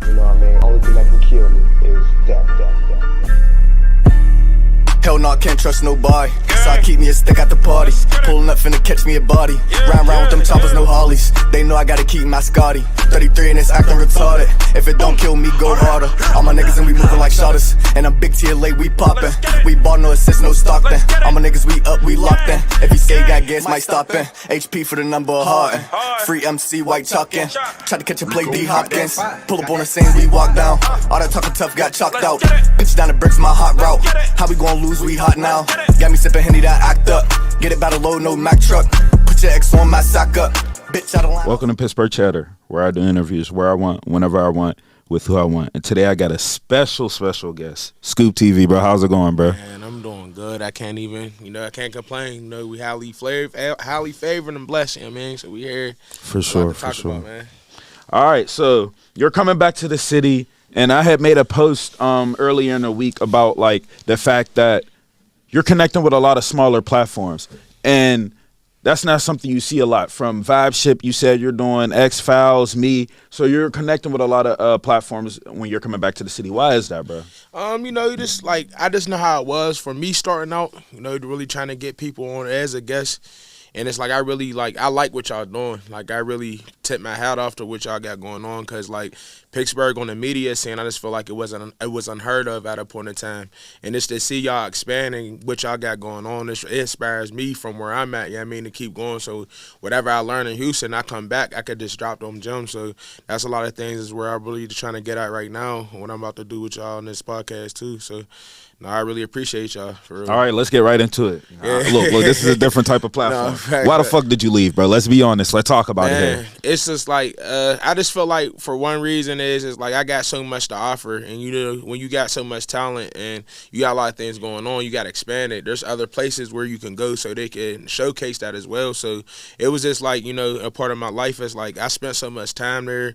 You know what I mean? Only thing that can kill me is death. Hell no, I can't trust nobody. So I keep me a stick at the party. Pulling up finna catch me a body. Round with them choppers, no Harleys. They know I gotta keep my Scotty. 33 and it's acting retarded. If it don't kill me, go harder. All my niggas and we moving like shotters. And I'm big TLA, we poppin'. We bought no assist, no Stockton. All my niggas, we up, we locked in. If he say got gas, might stop in. HP for the number of Harden. Free MC, white chalkin'. Tried to catch a play, D Hopkins. Pull up on the scene, we walk down. All that talking tough got chalked out. Bitch down the bricks, my hot route. How we gon' lose? We hot now. Got me sippin' Henny, that act up. Get it by the load, no Mack truck. Put your ex on my sack up. Bitch out of line. Welcome to Pittsburgh Chatter, where I do interviews where I want, whenever I want, with who I want. And today I got a special guest, SCOOPTV, bro. How's it going, bro? Man, I'm doing good. I can't even, I can't complain. We highly favored and blessed, man. So we here. For sure. About, man. All right, so you're coming back to the city, and I had made a post earlier in the week about like the fact that you're connecting with a lot of smaller platforms, and that's not something you see a lot. From Vibe Ship, you said you're doing X-Files, me, so you're connecting with a lot of platforms when you're coming back to the city. Why is that, bro? Just like, I just know how it was for me starting out, really trying to get people on as a guest. And it's like, I like what y'all doing. Like, I really tip my hat off to what y'all got going on, because, like, Pittsburgh on the media scene, I just feel like it was unheard of at a point in time. And it's to see y'all expanding what y'all got going on. It inspires me from where I'm at, to keep going. So whatever I learn in Houston, I come back, I could just drop them gems. So that's a lot of things is where I'm really trying to get at right now, what I'm about to do with y'all on this podcast, too. So, no, I really appreciate y'all, for real. All right, let's get right into it. Yeah. Look, this is a different type of platform. No, Why the fuck did you leave, bro? Let's be honest. Let's talk about it here. It's just like, I just feel like for one reason is like I got so much to offer, and when you got so much talent and you got a lot of things going on, you got to expand it. There's other places where you can go so they can showcase that as well. So it was just like, a part of my life is like I spent so much time there.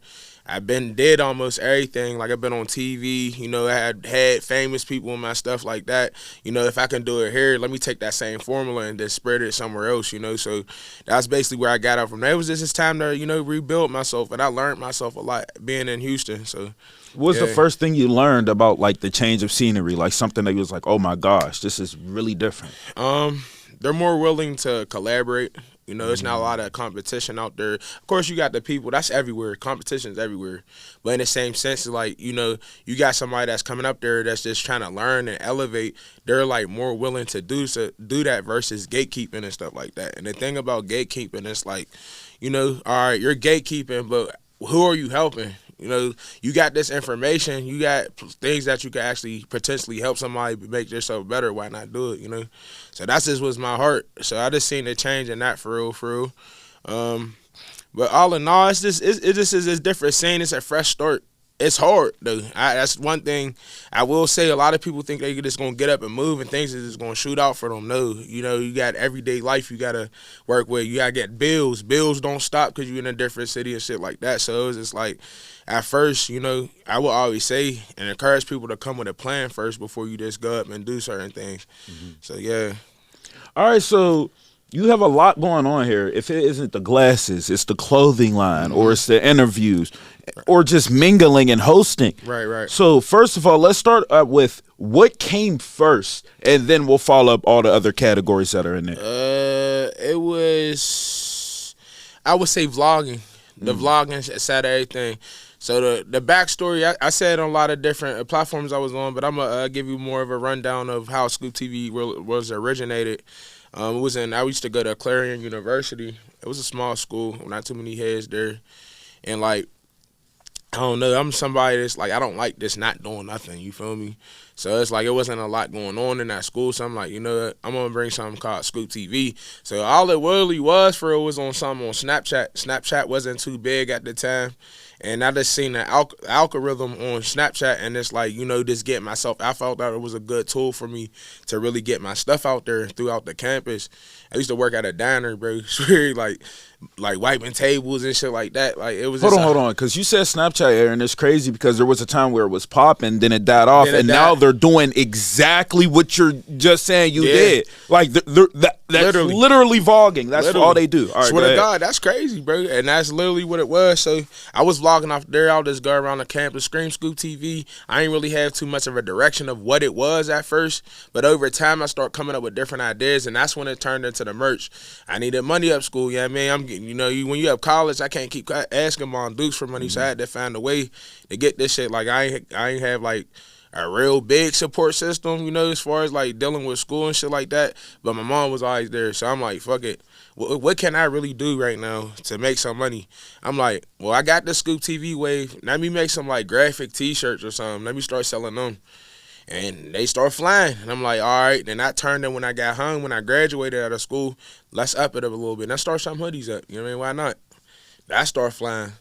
I've did almost everything. Like, I've been on TV, I had famous people and my stuff like that. If I can do it here, let me take that same formula and just spread it somewhere else, So that's basically where I got out from there. It was just this time to, rebuild myself, and I learned myself a lot being in Houston. So what was the first thing you learned about, like, the change of scenery? Like, something that you was like, oh, my gosh, this is really different. They're more willing to collaborate. It's not a lot of competition out there. Of course, you got the people. That's everywhere. Competition's everywhere. But in the same sense, like, you got somebody that's coming up there that's just trying to learn and elevate. They're, like, more willing to do that versus gatekeeping and stuff like that. And the thing about gatekeeping is, like, all right, you're gatekeeping, but who are you helping? You got this information. You got things that you can actually potentially help somebody make yourself better. Why not do it, So that's just was my heart. So I just seen the change in that for real. But all in all, it just is a different scene. It's a fresh start. It's hard, though. That's one thing I will say. A lot of people think they're just going to get up and move and things are just going to shoot out for them. No, you got everyday life you got to work with. You got to get bills. Bills don't stop because you're in a different city and shit like that. So it's just like, at first, I will always say and encourage people to come with a plan first before you just go up and do certain things. Mm-hmm. So, yeah. All right, so you have a lot going on here. If it isn't the glasses, it's the clothing line, or it's the interviews, or just mingling and hosting. Right. So first of all, let's start with what came first, and then we'll follow up all the other categories that are in there. It was, I would say, vlogging. The vlogging side of everything. So the backstory, I said on a lot of different platforms I was on, but I'm going to give you more of a rundown of how SCOOPTV was originated. I used to go to Clarion University. It was a small school, not too many heads there. And, like, I don't know, I'm somebody that's like, I don't like this not doing nothing, you feel me? So it's like it wasn't a lot going on in that school. So I'm like, I'm going to bring something called SCOOPTV. So all it really was for it was on something on Snapchat. Snapchat wasn't too big at the time. And I just seen the algorithm on Snapchat, and it's like, just getting myself. I felt that it was a good tool for me to really get my stuff out there throughout the campus. I used to work at a diner, bro. Like, like wiping tables and shit like that. Like it was. Hold on, because you said Snapchat era, and it's crazy because there was a time where it was popping, then it died off, and now they're doing exactly what you're just saying you did. Like that's literally vlogging. That's all they do. All right, swear to God, that's crazy, bro. And that's literally what it was. So I was vlogging off there. I'll just go around the campus, scream SCOOPTV. I ain't really have too much of a direction of what it was at first, but over time I start coming up with different ideas, and that's when it turned into the merch. I needed money up school. Yeah, man. I'm getting, when you have college, I can't keep asking Mom Dukes for money, so I had to find a way to get this shit. Like I ain't have like a real big support system, as far as like dealing with school and shit like that. But my mom was always there, so I'm like, fuck it. What can I really do right now to make some money? I'm like, well, I got the SCOOPTV wave. Let me make some like graphic T-shirts or something. Let me start selling them. And they start flying. And I'm like, all right. Then I turned in when I got home, when I graduated out of school, let's up it up a little bit. And I start some hoodies up. You know what I mean? Why not? I start flying.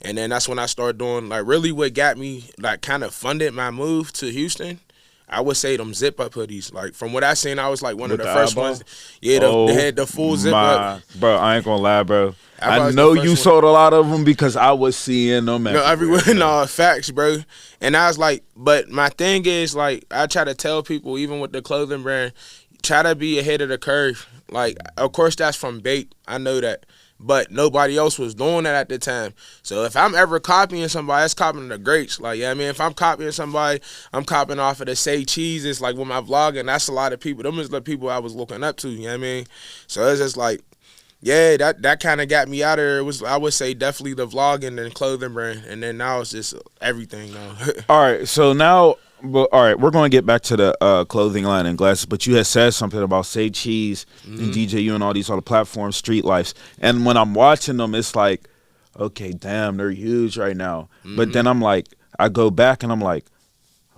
And then that's when I started doing, like, really what got me, like, kind of funded my move to Houston. I would say them zip-up hoodies. Like, from what I seen, I was, like, one of the first ones. Yeah, they had the full zip-up. Bro, I ain't gonna lie, bro. I know you sold a lot of them because I was seeing them everywhere. No, facts, bro. And I was like, but my thing is, like, I try to tell people, even with the clothing brand, try to be ahead of the curve. Like, of course, that's from bait. I know that. But nobody else was doing that at the time. So if I'm ever copying somebody, that's copying the greats. Like, if I'm copying somebody, I'm copying off of the Say Cheeses, like with my vlogging. That's a lot of people. Them is the people I was looking up to, you know what I mean? So it's just like, yeah, that kind of got me out of there. It was, I would say, definitely the vlogging and clothing brand. And then now it's just everything now. All right, so now, all right, we're going to get back to the clothing line and glasses, but you had said something about Say Cheese and DJU and all these other platforms, Street Lives. And when I'm watching them, it's like, okay, damn, they're huge right now. But then I'm like, I go back and I'm like,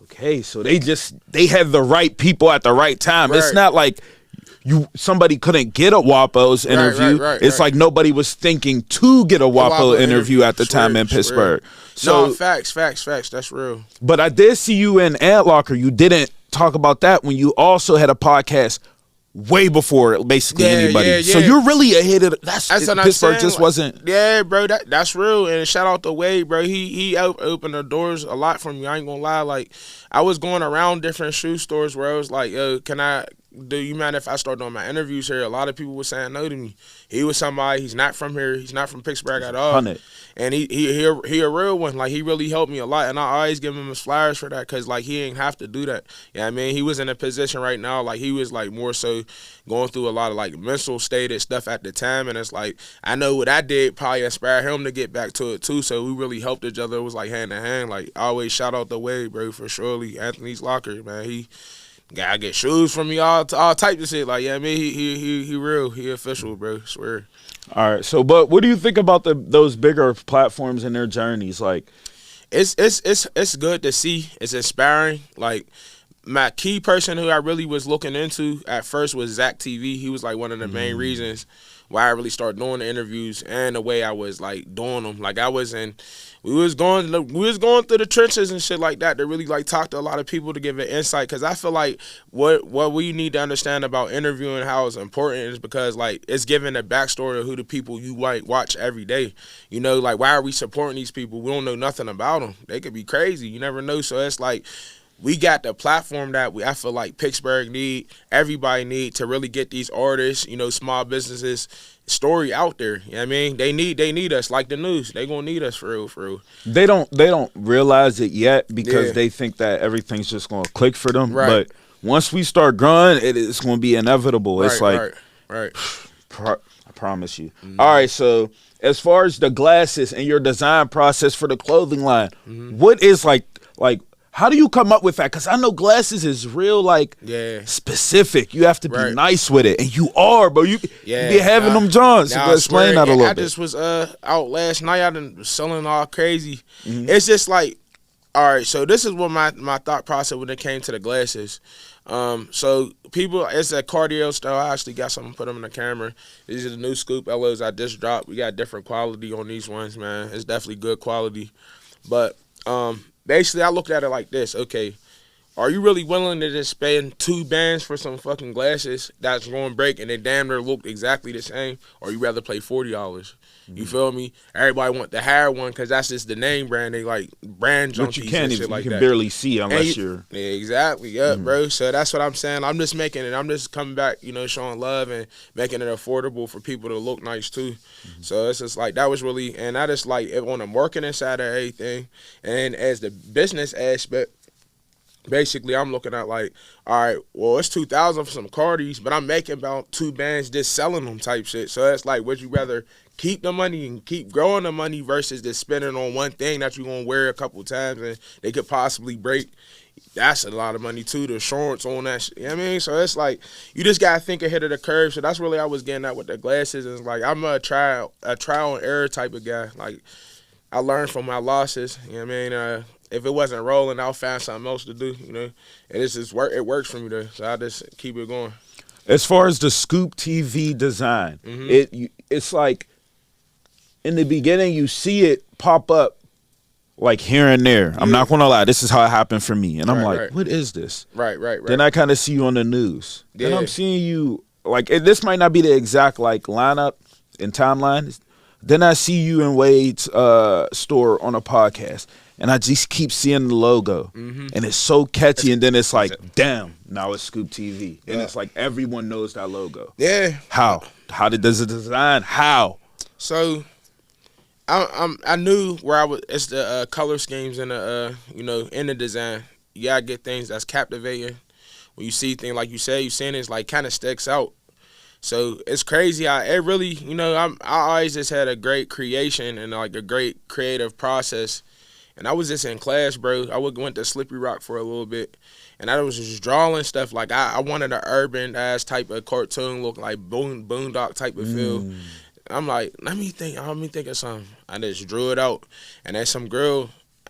okay, so they had the right people at the right time. Right. It's not like somebody couldn't get a WAPO's interview. It's like nobody was thinking to get a WAPO interview at the time in Pittsburgh. So, no, facts. That's real. But I did see you in Ant Locker. You didn't talk about that when you also had a podcast way before basically anybody. Yeah. So you're really ahead of that's what Pittsburgh just wasn't. Yeah, bro, that's real. And shout out to Wade, bro. He opened the doors a lot for me. I ain't gonna lie. Like, I was going around different shoe stores where I was like, yo, do you mind if I start doing my interviews here? A lot of people were saying no to me. He was somebody, he's not from here, he's not from Pittsburgh at all. And he a real one. Like, he really helped me a lot. And I always give him his flowers for that because, like, he ain't have to do that. Yeah, I mean, he was in a position right now, like, he was, like, more so going through a lot of, like, mental state and stuff at the time. And it's like, I know what I did probably inspired him to get back to it, too. So we really helped each other. It was, like, hand in hand. Like, I always shout out the way, bro, for surely. Anthony's Locker, man. I get shoes from me, all types of shit. Like, yeah, I mean, he real, he official, bro. Swear. All right. So, but what do you think about those bigger platforms and their journeys? Like, it's good to see. It's inspiring. Like, my key person who I really was looking into at first was Zach TV. He was like one of the main reasons why I really started doing the interviews and the way I was like doing them. Like, we was going through the trenches and shit like that to really like talk to a lot of people to give an insight. Because I feel like what we need to understand about interviewing, how it's important, is because like it's giving a backstory of who the people you like watch every day. Like, why are we supporting these people? We don't know nothing about them. They could be crazy. You never know. So it's like, we got the platform that I feel like Pittsburgh everybody need to really get these artists, small businesses, story out there. You know what I mean? They need us like the news. They gonna need us for real. They don't realize it yet because they think that everything's just gonna click for them. Right. But once we start growing, it's gonna be inevitable. It's like, right. I promise you. All right, so as far as the glasses and your design process for the clothing line, what is like how do you come up with that? Because I know glasses is real, like, specific. You have to be nice with it. And you are, bro. You be having them Johns. So explain that a little bit. I just was out last night. I done selling all crazy. It's just like, all right, so this is what my thought process when it came to the glasses. So people, it's a Cardio style. I actually got something to put them in the camera. These are the new Scoop LOs I just dropped. We got different quality on these ones, man. It's definitely good quality. But basically, I looked at it like this. Okay, are you really willing to just spend $2 for some fucking glasses that's going to break and they damn near look exactly the same? Or you rather pay $40? You feel me? Everybody want the higher one because that's just the name brand. They like brand junkies But you can't and even, shit like you can that. barely see unless you're. Yeah, exactly. Yeah, bro. So that's what I'm saying. I'm just making it. I'm just coming back, showing love and making it affordable for people to look nice too. So it's just like that was really, and I just like it on the marketing side of everything, and as the business aspect. Basically, I'm looking at like, all right, well, it's $2,000 for some Cardis, but I'm making about $2 just selling them type shit. So it's like, would you rather keep the money and keep growing the money versus just spending on one thing that you're going to wear a couple times and they could possibly break? That's a lot of money too, the insurance on that shit. You know what I mean? So it's like, you just got to think ahead of the curve. So that's really what I was getting at with the glasses. It's like, I'm a trial and error type of guy. Like, I learned from my losses. You know what I mean? If it wasn't rolling, I'll find something else to do, And it's just it works for me though. So I just keep it going. As far as the SCOOPTV design, it's like in the beginning you see it pop up like here and there. I'm not gonna lie, this is how it happened for me. And I'm like, what is this? Right. Then I kind of see you on the news. Yeah. Then I'm seeing you like this might not be the exact like lineup and timeline. Then I see you in Wade's store on a podcast. And I just keep seeing the logo, and it's so catchy. And then it's like, damn, now it's SCOOPTV, and it's like everyone knows that logo. Yeah. How? How does it design? How? So, I knew where I was. It's the color schemes and the in the design. You gotta get things that's captivating. When you see things like you said, you seeing it's like kind of sticks out. So it's crazy. It really, I always just had a great creation and like a great creative process. And I was just in class, bro. I went to Slippery Rock for a little bit. And I was just drawing stuff. Like, I wanted an urban-ass type of cartoon look, like Boondock type of feel. I'm like, let me think of something. I just drew it out. And then some girl,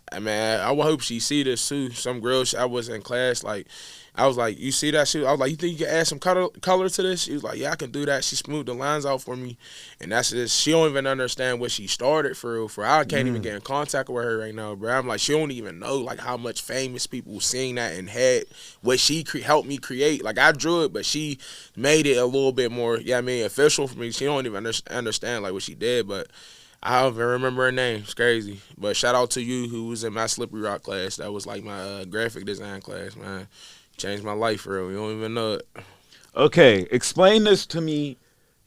I hope she see this too. Some girl, I was in class, like, I was like, you see that shit? I was like, you think you can add some color to this? She was like, yeah, I can do that. She smoothed the lines out for me. And that's just, she don't even understand what she started for. I can't even get in contact with her right now, bro. I'm like, she don't even know, like, how much famous people seen that and had what she helped me create. Like, I drew it, but she made it a little bit more, official for me. She don't even understand, like, what she did, but I don't even remember her name. It's crazy. But shout out to you who was in my Slippery Rock class. That was, like, my graphic design class, man. Changed my life for real. You don't even know it. Okay, explain this to me.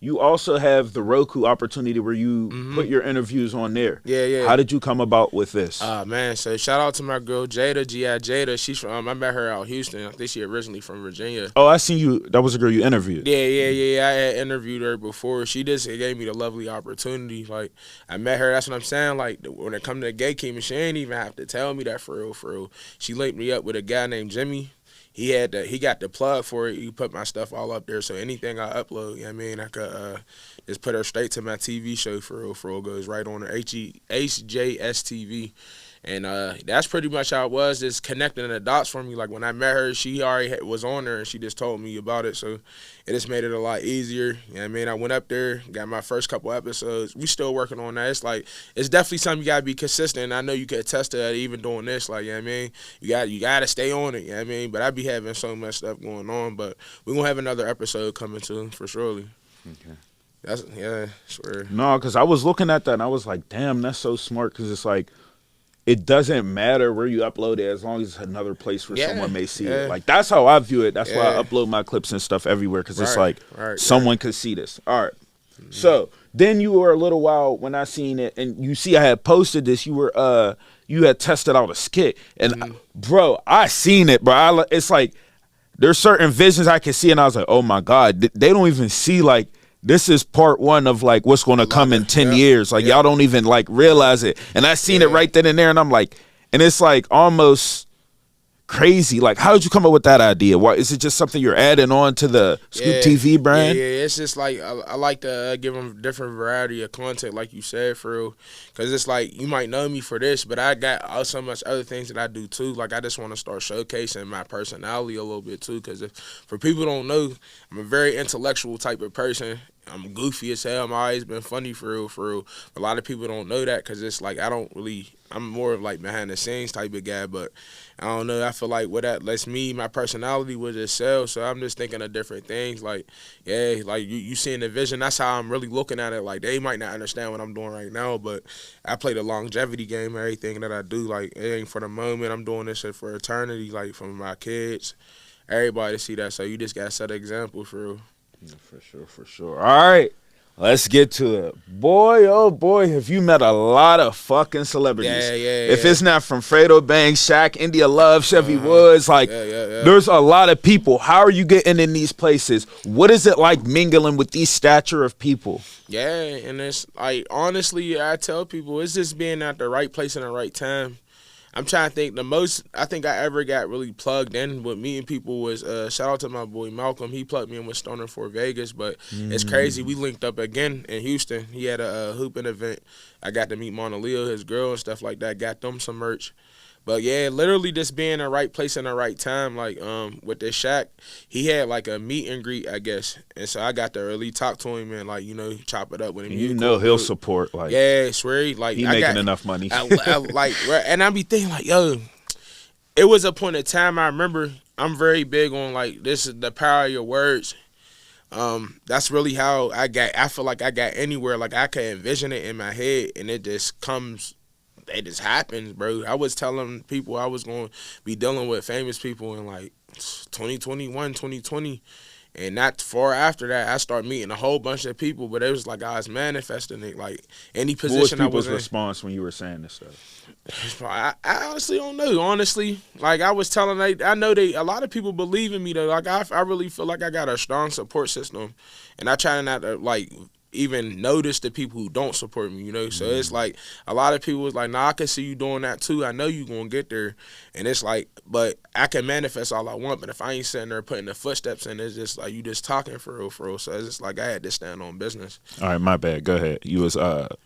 You also have the Roku opportunity where you put your interviews on there. Yeah. How did you come about with this? Man, so shout out to my girl Jada, G.I. Jada. She's from, I met her out Houston. I think she originally from Virginia. Oh, I seen you. That was a girl you interviewed. Yeah. I had interviewed her before. She just gave me the lovely opportunity. Like, I met her. That's what I'm saying. Like, when it come to the gatekeeping, she ain't even have to tell me that for real. She linked me up with a guy named Jimmy. He got the plug for it. He put my stuff all up there, so anything I upload, I could just put her straight to my TV show for real. Goes right on her HJS TV. And that's pretty much how it was, just connecting the dots for me. Like, when I met her, she already was on there, and she just told me about it. So it just made it a lot easier. I went up there, got my first couple episodes. We still working on that. It's like, it's definitely something you got to be consistent. And I know you can attest to that even doing this. Like, you got to stay on it, But I be having so much stuff going on. But we're going to have another episode coming soon, for surely. Okay. Swear. No, because I was looking at that, and I was like, damn, that's so smart, because it's like, it doesn't matter where you upload it as long as it's another place where someone may see it. Like, that's how I view it. That's why I upload my clips and stuff everywhere, because it's like someone could see this. All right. So then you were a little while when I seen it, and you see I had posted this. You were you had tested out a skit, and bro, I seen it, bro. It's like there's certain visions I can see, and I was like, oh my God, they don't even see like. This is part one of like what's going to come in 10 years. Like y'all don't even like realize it. And I seen it right then and there, and I'm like, and it's like almost crazy. Like, how did you come up with that idea? Why is it just something you're adding on to the SCOOPTV brand? Yeah, it's just like I like to give them different variety of content, like you said, for real. Because it's like, you might know me for this, but I got so much other things that I do too. Like, I just want to start showcasing my personality a little bit too. Because for people who don't know, I'm a very intellectual type of person. I'm goofy as hell. I'm always been funny for real, for real. A lot of people don't know that because it's like I'm more of like behind the scenes type of guy, but I don't know. I feel like what that lets me, my personality would just sell. So I'm just thinking of different things. Like, yeah, like you seeing the vision. That's how I'm really looking at it. Like, they might not understand what I'm doing right now, but I play the longevity game. Everything that I do, like, it ain't for the moment. I'm doing this shit for eternity, like, from my kids. Everybody see that. So you just got to set an example for real. Yeah, for sure. All right. Let's get to it. Boy, oh boy, have you met a lot of fucking celebrities. Yeah. If it's not from Fredo Banks, Shaq, India Love, Chevy Woods, like, there's a lot of people. How are you getting in these places? What is it like mingling with these stature of people? Yeah, and it's like, honestly, I tell people, it's just being at the right place in the right time. I'm trying to think, the most I think I ever got really plugged in with meeting people was, shout out to my boy Malcolm. He plugged me in with Stoner for Vegas, but it's crazy. We linked up again in Houston. He had a hooping event. I got to meet Mona Leo, his girl, and stuff like that. Got them some merch. But yeah, literally just being in the right place in the right time. Like, with this Shaq, he had like a meet and greet, I guess. And so I got to really talk to him and, like, chop it up with him. You know he'll support, like, yeah, I swear, like, he making enough money. And I be thinking, like, yo, it was a point in time I remember. I'm very big on, like, this is the power of your words. That's really how I feel like I got anywhere. Like, I can envision it in my head and it just comes. It just happens, bro. I was telling people I was going to be dealing with famous people in like 2021, 2020. And not far after that, I started meeting a whole bunch of people, but it was like I was manifesting it. Like, any position I was in. What was people's response when you were saying this stuff? I honestly don't know. Honestly, like, I was telling, I know a lot of people believe in me, though. Like, I really feel like I got a strong support system. And I try not to, like, even notice the people who don't support me, So it's like a lot of people was like, nah, I can see you doing that too. I know you gonna get there. And it's like, but I can manifest all I want, but if I ain't sitting there putting the footsteps in, it's just like you just talking for real. So it's just like I had to stand on business. All right, my bad. Go ahead. You was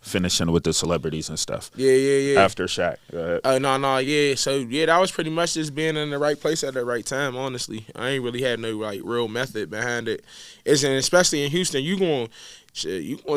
finishing with the celebrities and stuff. Yeah. After Shaq. Go ahead. No, yeah. So yeah, that was pretty much just being in the right place at the right time, honestly. I ain't really had no like real method behind it. Especially in Houston, you gonna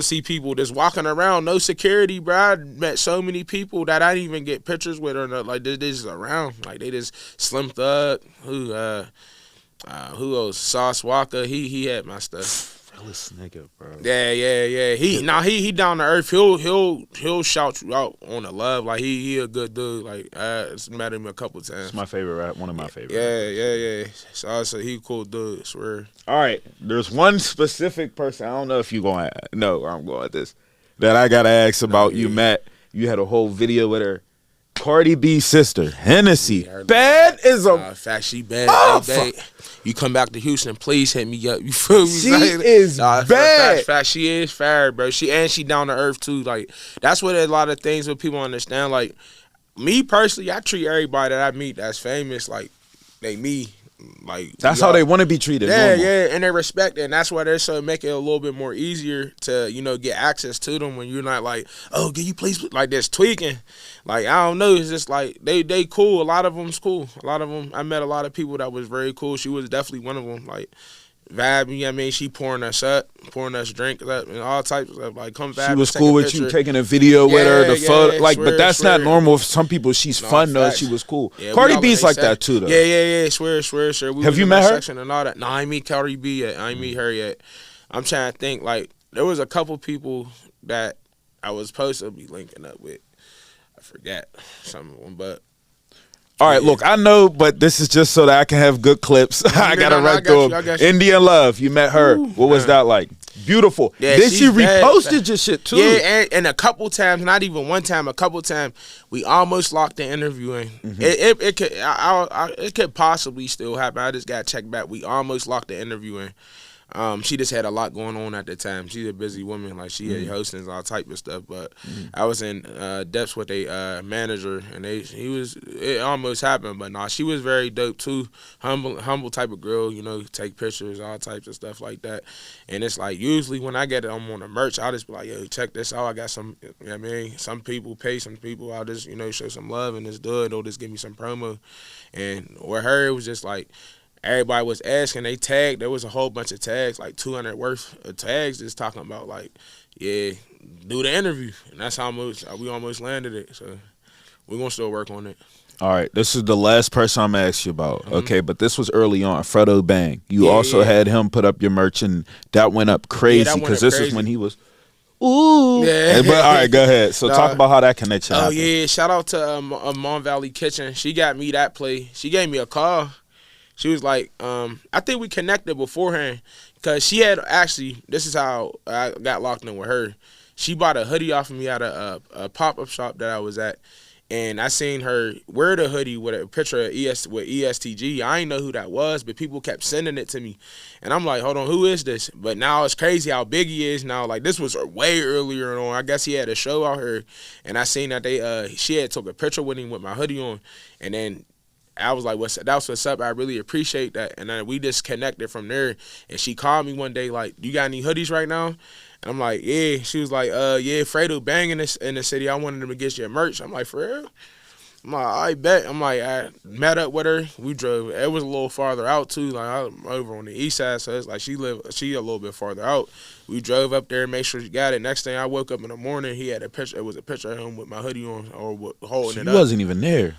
see people just walking around, no security, bro. I met so many people that I didn't even get pictures with or not. Like, they just around. Like, they just Slim Thug, who else? Sauce Walker, he had my stuff. Realest nigga, bro. Yeah. He down to earth. He'll shout you out on the love. Like, he a good dude. Like, I met him a couple times. It's my favorite rap. One of my favorites. Yeah. So he a cool dude, I swear. All right. There's one specific person. I don't know if you gonna know where I'm going with this. That I gotta ask about. You met. You had a whole video with her. Cardi B's sister, Hennessy. Bad is a fact. She bad. Oh, you come back to Houston, please hit me up. You feel me? She is bad. Fact, she is fire, bro. She down to earth too. Like, that's what a lot of things that people understand. Like, me personally, I treat everybody that I meet that's famous like they me. Like, that's how they want to be treated. Yeah, and they respect it, and that's why they're so make it a little bit more easier to get access to them when you're not like, oh, can you please, like, this tweaking. Like, I don't know, it's just like they cool. A lot of them's cool. A lot of them, I met a lot of people that was very cool. She was definitely one of them. Like, vibe, you know what I mean? She pouring us up, pouring us drinks up, and all types of stuff. Like, come vibe. She was cool with you, taking a video with her, the photo. Like, swear, but that's not normal. For some people, she's fun though. She was cool. Yeah, Cardi B's like that too, though. Yeah. Swear. Have you met her? Section and all that. No, I ain't meet Cardi B yet. I ain't meet her yet. I'm trying to think. Like, there was a couple people that I was supposed to be linking up with. I forgot some of them, but. All right, look, I know, but this is just so that I can have good clips. I gotta run through them. Indian Love, you met her. What was that like? Beautiful. Yeah, then she reposted your shit too. Yeah, and a couple times, not even one time, a couple times, we almost locked the interview in. It could possibly still happen. I just got to check back. We almost locked the interview in. She just had a lot going on at the time. She's a busy woman. Like, she had hosting all type of stuff. But I was in depths with a manager, and it almost happened. But nah, she was very dope too. Humble type of girl. Take pictures, all types of stuff like that. And it's like, usually when I get it, I'm on the merch. I'll just be like, yo, check this out. I got some. You know what I mean, some people pay, some people I'll just show some love and just do it. They'll just give me some promo. And with her, it was just like, everybody was asking. They tagged. There was a whole bunch of tags, like 200 worth of tags, just talking about like, yeah, do the interview, and that's how we almost landed it. So we're gonna still work on it. All right, this is the last person I'm gonna ask you about. Okay, but this was early on. Fredo Bang. You also had him put up your merch, and that went up crazy because this is when he was. Ooh. Yeah. But all right, go ahead. So talk about how that connection happened. Yeah, shout out to Mon Valley Kitchen. She got me that play. She gave me a call. She was like, I think we connected beforehand because she had actually. This is how I got locked in with her. She bought a hoodie off of me at a pop-up shop that I was at. And I seen her wear the hoodie with a picture of with ESTG. I didn't know who that was, but people kept sending it to me. And I'm like, hold on, who is this? But now it's crazy how big he is now. Like, this was way earlier on. I guess he had a show out here. And I seen that she had took a picture with him with my hoodie on. And then I was like, that's what's up. I really appreciate that. And then we just connected from there. And she called me one day like, you got any hoodies right now? And I'm like, yeah. She was like, yeah, Fredo Bang in the city. I wanted him to get your merch. I'm like, for real? I'm like, I bet. I'm like, I met up with her. We drove. It was a little farther out too. Like I'm over on the east side, so it's like she a little bit farther out. We drove up there, make sure she got it. Next thing I woke up in the morning, he had a picture. It was a picture of him with my hoodie on or holding it up. He wasn't even there.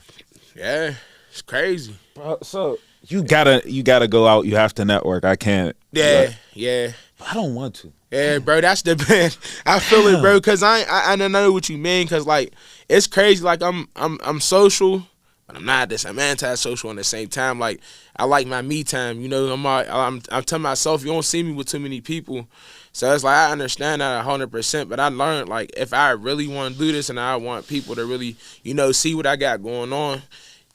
Yeah, it's crazy. Bro, so you gotta go out. You have to network. I can't. Yeah, yeah. I don't want to. Yeah, bro, that's the bad. I feel it, bro, because I don't know what you mean, because like it's crazy. Like I'm social, but I'm not this. I'm anti-social at the same time. Like I like my me time. You know, I'm telling myself you don't see me with too many people. So it's like I understand that 100%, but I learned like if I really want to do this and I want people to really see what I got going on.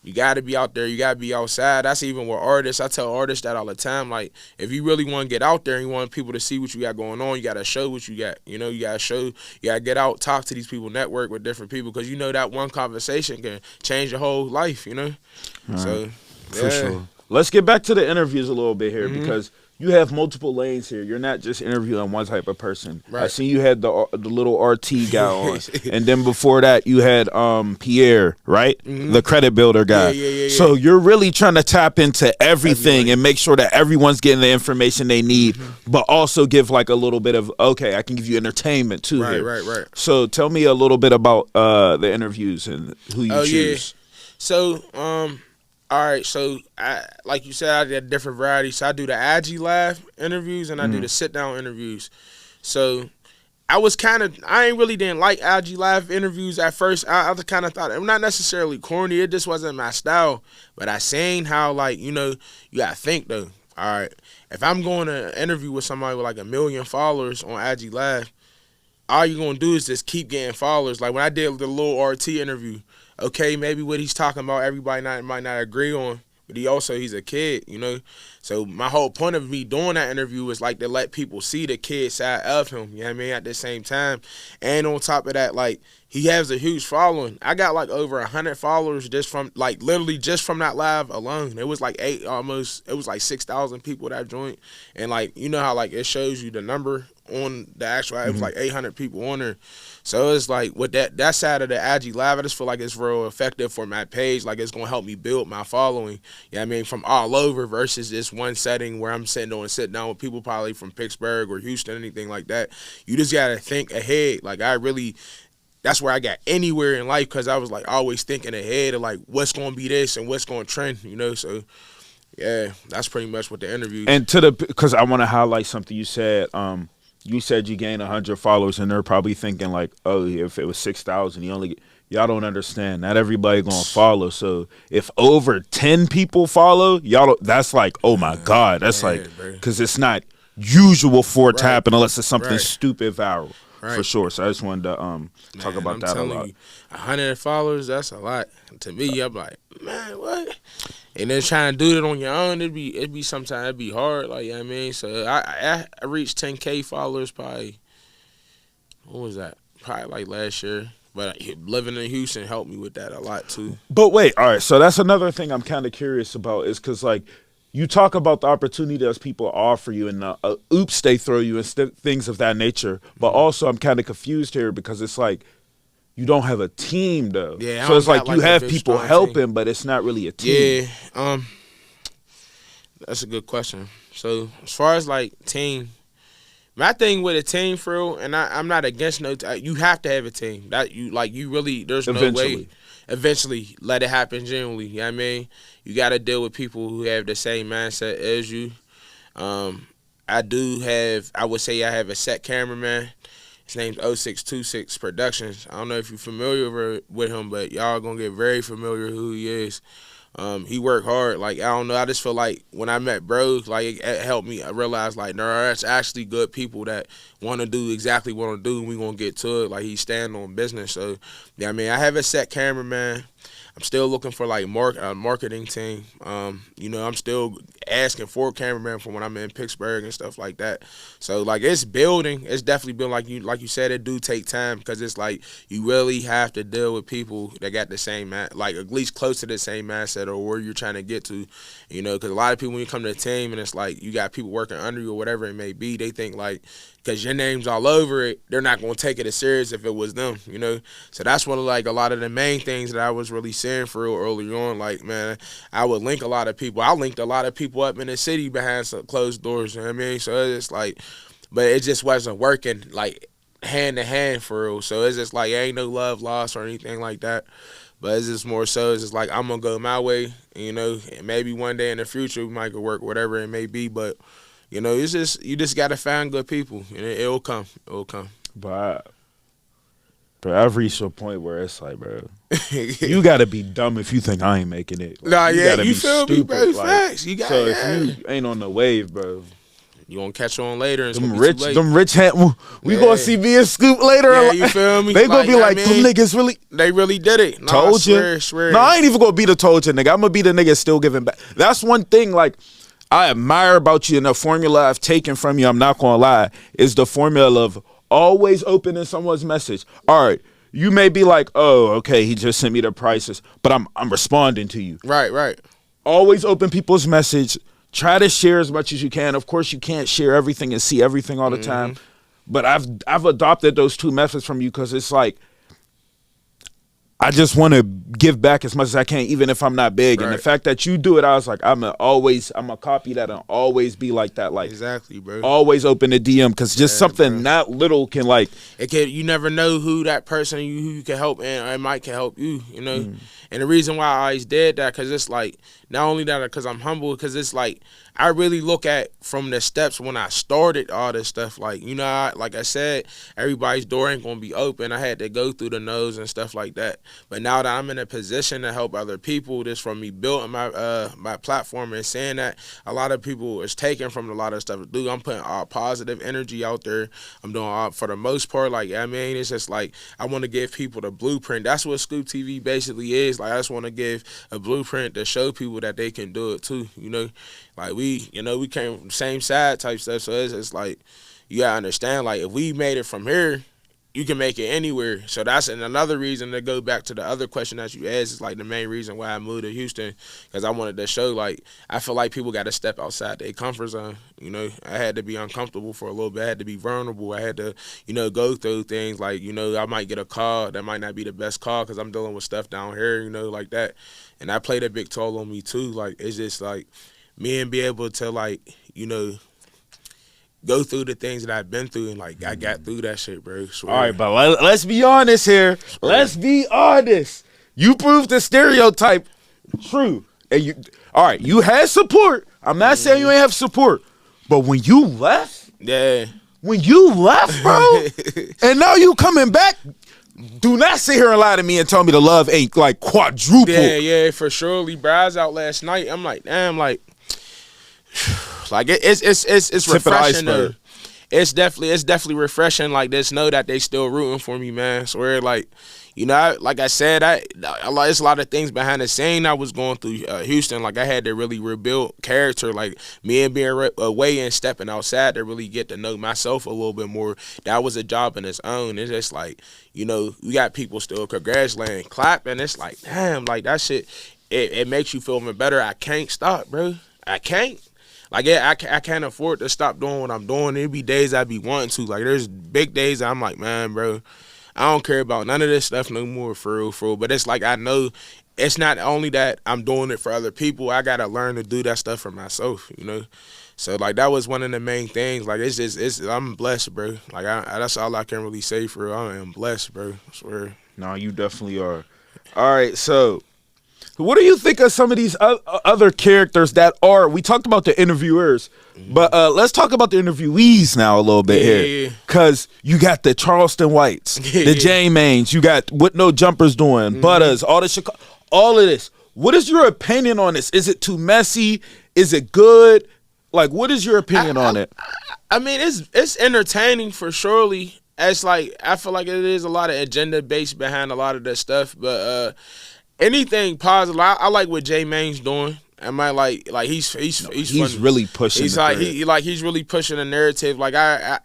You got to be out there. You got to be outside. That's even with artists. I tell artists that all the time. Like, if you really want to get out there and you want people to see what you got going on, you got to show what you got. You got to show. You got to get out, talk to these people, network with different people, because that one conversation can change your whole life, Right. So, yeah. For sure. Let's get back to the interviews a little bit here because you have multiple lanes here. You're not just interviewing one type of person. Right. I see you had the little RT guy on, and then before that you had Pierre, right? The credit builder guy. Yeah. So you're really trying to tap into everything and make sure that everyone's getting the information they need, but also give like a little bit of I can give you entertainment too. Right. So tell me a little bit about the interviews and who you choose. Yeah. So all right, so like you said, I did different varieties. So I do the IG live interviews and I do the sit-down interviews. So I didn't like IG live interviews at first. I kind of thought I'm not necessarily corny. It just wasn't my style. But I seen how, like, you got to think, though. All right, if I'm going to interview with somebody with like 1 million followers on IG live, all you're going to do is just keep getting followers. Like when I did the little RT interview, okay, maybe what he's talking about everybody might not agree on, but he's a kid, So my whole point of me doing that interview was like to let people see the kid side of him, you know what I mean, at the same time. And on top of that, like, he has a huge following. I got like over 100 followers just from that live alone. It was like 6,000 people that joined. And like, you know how like it shows you the number on the actual, it was like 800 people on there. So it's like with that side of the IG live, I just feel like it's real effective for my page. Like it's gonna help me build my following. You know what I mean, from all over versus this one setting where I'm sitting down with people probably from Pittsburgh or Houston, anything like that. You just gotta think ahead. Like that's where I got anywhere in life, because I was like always thinking ahead of like what's gonna be this and what's gonna trend. So yeah, that's pretty much what the interview. And because I want to highlight something you said. You said you gained 100 followers, and they're probably thinking like, oh, if it was 6,000, y'all don't understand. Not everybody gonna follow. So if over 10 people follow, that's like, oh my God, that's because it's not usual for it to happen unless it's something stupid viral. Right. For sure. So I just wanted to talk about that a lot. 100 followers, that's a lot. To me, I'm like, man, what? And then trying to do it on your own, it'd be sometimes it'd be hard, like, you know what I mean? So I reached 10K followers probably, what was that? Probably like last year. But living in Houston helped me with that a lot too. But wait, all right, so that's another thing I'm kind of curious about is because like you talk about the opportunity that people offer you and the oops they throw you and things of that nature. But also I'm kind of confused here because it's like you don't have a team though. Yeah, so it's like you have people helping, but it's not really a team. Yeah. That's a good question. So as far as like team, my thing with a team for real, and I'm not against you have to have a team. That you really there's no way. Eventually, let it happen genuinely. You know what I mean? You got to deal with people who have the same mindset as you. I would say I have a set cameraman. His name's 0626 Productions. I don't know if you're familiar with him, but y'all going to get very familiar who he is. He worked hard. Like, I don't know, I just feel like when I met bros, like, it helped me realize, like, no, that's actually good people that want to do exactly what I'm doing. We going to get to it. Like, he's standing on business. So, yeah, I mean, I have a set cameraman. I'm still looking for like a marketing team. You know, I'm still asking for a cameraman for when I'm in Pittsburgh and stuff like that. So like it's building. It's definitely building. Like you said, it do take time because it's like you really have to deal with people that got the same like at least close to the same mindset or where you're trying to get to. You know, because a lot of people when you come to the team and it's like you got people working under you or whatever it may be, they think like because your name's all over it, they're not going to take it as serious if it was them, you know? So that's one of, like, a lot of the main things that I was really saying for real early on. Like, man, I would link a lot of people. I linked a lot of people up in the city behind some closed doors, you know what I mean? So it's like, but it just wasn't working, like, hand to hand for real. So it's just like, ain't no love lost or anything like that. But it's just more so, it's just like, I'm going to go my way, you know, and maybe one day in the future we might go work, whatever it may be, but you know, it's just you just gotta find good people, and it'll come. It'll come. But I've reached a point where it's like, bro, you gotta be dumb if you think I ain't making it. Like, nah, yeah, you you feel me, bro? Like, Facts. You got so if you ain't on the wave, bro, you gonna catch on later. And them rich we gonna see me and Scoop later. Yeah, you feel me? They gonna be like, them niggas really. They really did it. No, told you. Swear. No, I ain't even gonna be the told you nigga. I'm gonna be the nigga still giving back. That's one thing, like. I admire about you, and the formula I've taken from you, I'm not going to lie, is the formula of always opening someone's message. All right, you may be like, oh, okay, he just sent me the prices, but I'm responding to you. Right. Always open people's message. Try to share as much as you can. Of course, you can't share everything and see everything all the time, but I've adopted those two methods from you because it's like, I just want to give back as much as I can, even if I'm not big. Right. And the fact that you do it, I was like, I'm gonna copy that and always be like that. Like exactly, bro. Always open the DM because just something not little can like. You never know who that person who you can help and it might can help you. You know, and the reason why I always did that because it's like not only that because I'm humble because it's like I really look at from the steps when I started all this stuff. Like you know, like I said, everybody's door ain't gonna be open. I had to go through the nose and stuff like that. But now that I'm in a position to help other people, this from me building my platform and saying that a lot of people is taking from a lot of stuff to do. I'm putting all positive energy out there. I'm doing all for the most part. Like I mean, it's just like I want to give people the blueprint. That's what SCOOPTV basically is. Like I just want to give a blueprint to show people that they can do it too. You know, like we came from the same side type stuff. So it's like you gotta understand. Like if we made it from here, you can make it anywhere. So that's another reason to go back to the other question that you asked is like the main reason why I moved to Houston because I wanted to show like I feel like people got to step outside their comfort zone. You know, I had to be uncomfortable for a little bit. I had to be vulnerable. I had to, go through things like, I might get a call that might not be the best call because I'm dealing with stuff down here, like that. And that played a big toll on me too. Like it's just like me and be able to like, go through the things that I've been through and like I got through that shit, bro. Swear. All right, but let's be honest here. Let's be honest. You proved the stereotype true. And you had support. I'm not saying you ain't have support, but when you left, bro, and now you coming back. Do not sit here and lie to me and tell me the love ain't like quadruple. Yeah, for surely. Bro, I was out last night. I'm like, damn, like it's refreshing though. It's definitely refreshing. Like just know that they still rooting for me, man. So like, like I said, it's a lot of things behind the scene I was going through Houston. Like I had to really rebuild character. Like me and being away and stepping outside to really get to know myself a little bit more. That was a job in its own. It's just like, we got people still congratulating, clapping. It's like, damn, like that shit. It makes you feel even better. I can't stop, bro. I can't. Like, I can't afford to stop doing what I'm doing. There be days I be wanting to. Like, there's big days I'm like, man, bro, I don't care about none of this stuff no more, for real. But it's like I know it's not only that I'm doing it for other people. I gotta learn to do that stuff for myself, you know. So like that was one of the main things. Like I'm blessed, bro. Like that's all I can really say for real. I am blessed, bro. I swear. No, you definitely are. All right, so what do you think of some of these other characters that are? We talked about the interviewers, but let's talk about the interviewees now a little bit here. Because you got the Charleston Whites, the J Mains, you got What No Jumpers doing, Butters, all of this. What is your opinion on this? Is it too messy? Is it good? Like, what is your opinion on it? I mean, it's entertaining for surely. It's like I feel like it is a lot of agenda based behind a lot of that stuff, but anything positive, I like what J Main's doing. I might like he's really pushing. He's he's really pushing the narrative. Like I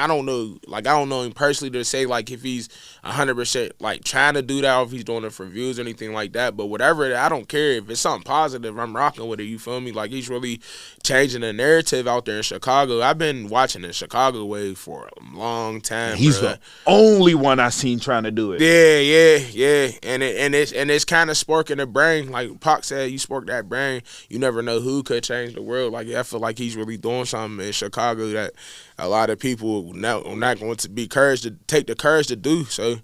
don't know, like I don't know him personally to say like if he's 100% like trying to do that or if he's doing it for views or anything like that. But whatever, I don't care if it's something positive. I'm rocking with it. You feel me? Like he's really changing the narrative out there in Chicago. I've been watching the Chicago wave for a long time. He's the only one I seen trying to do it. Yeah. And it's kind of sparking the brain. Like Pac said, you spark that brain. You never know who could change the world. Like I feel like he's really doing something in Chicago that a lot of people are not going to be take the courage to do. So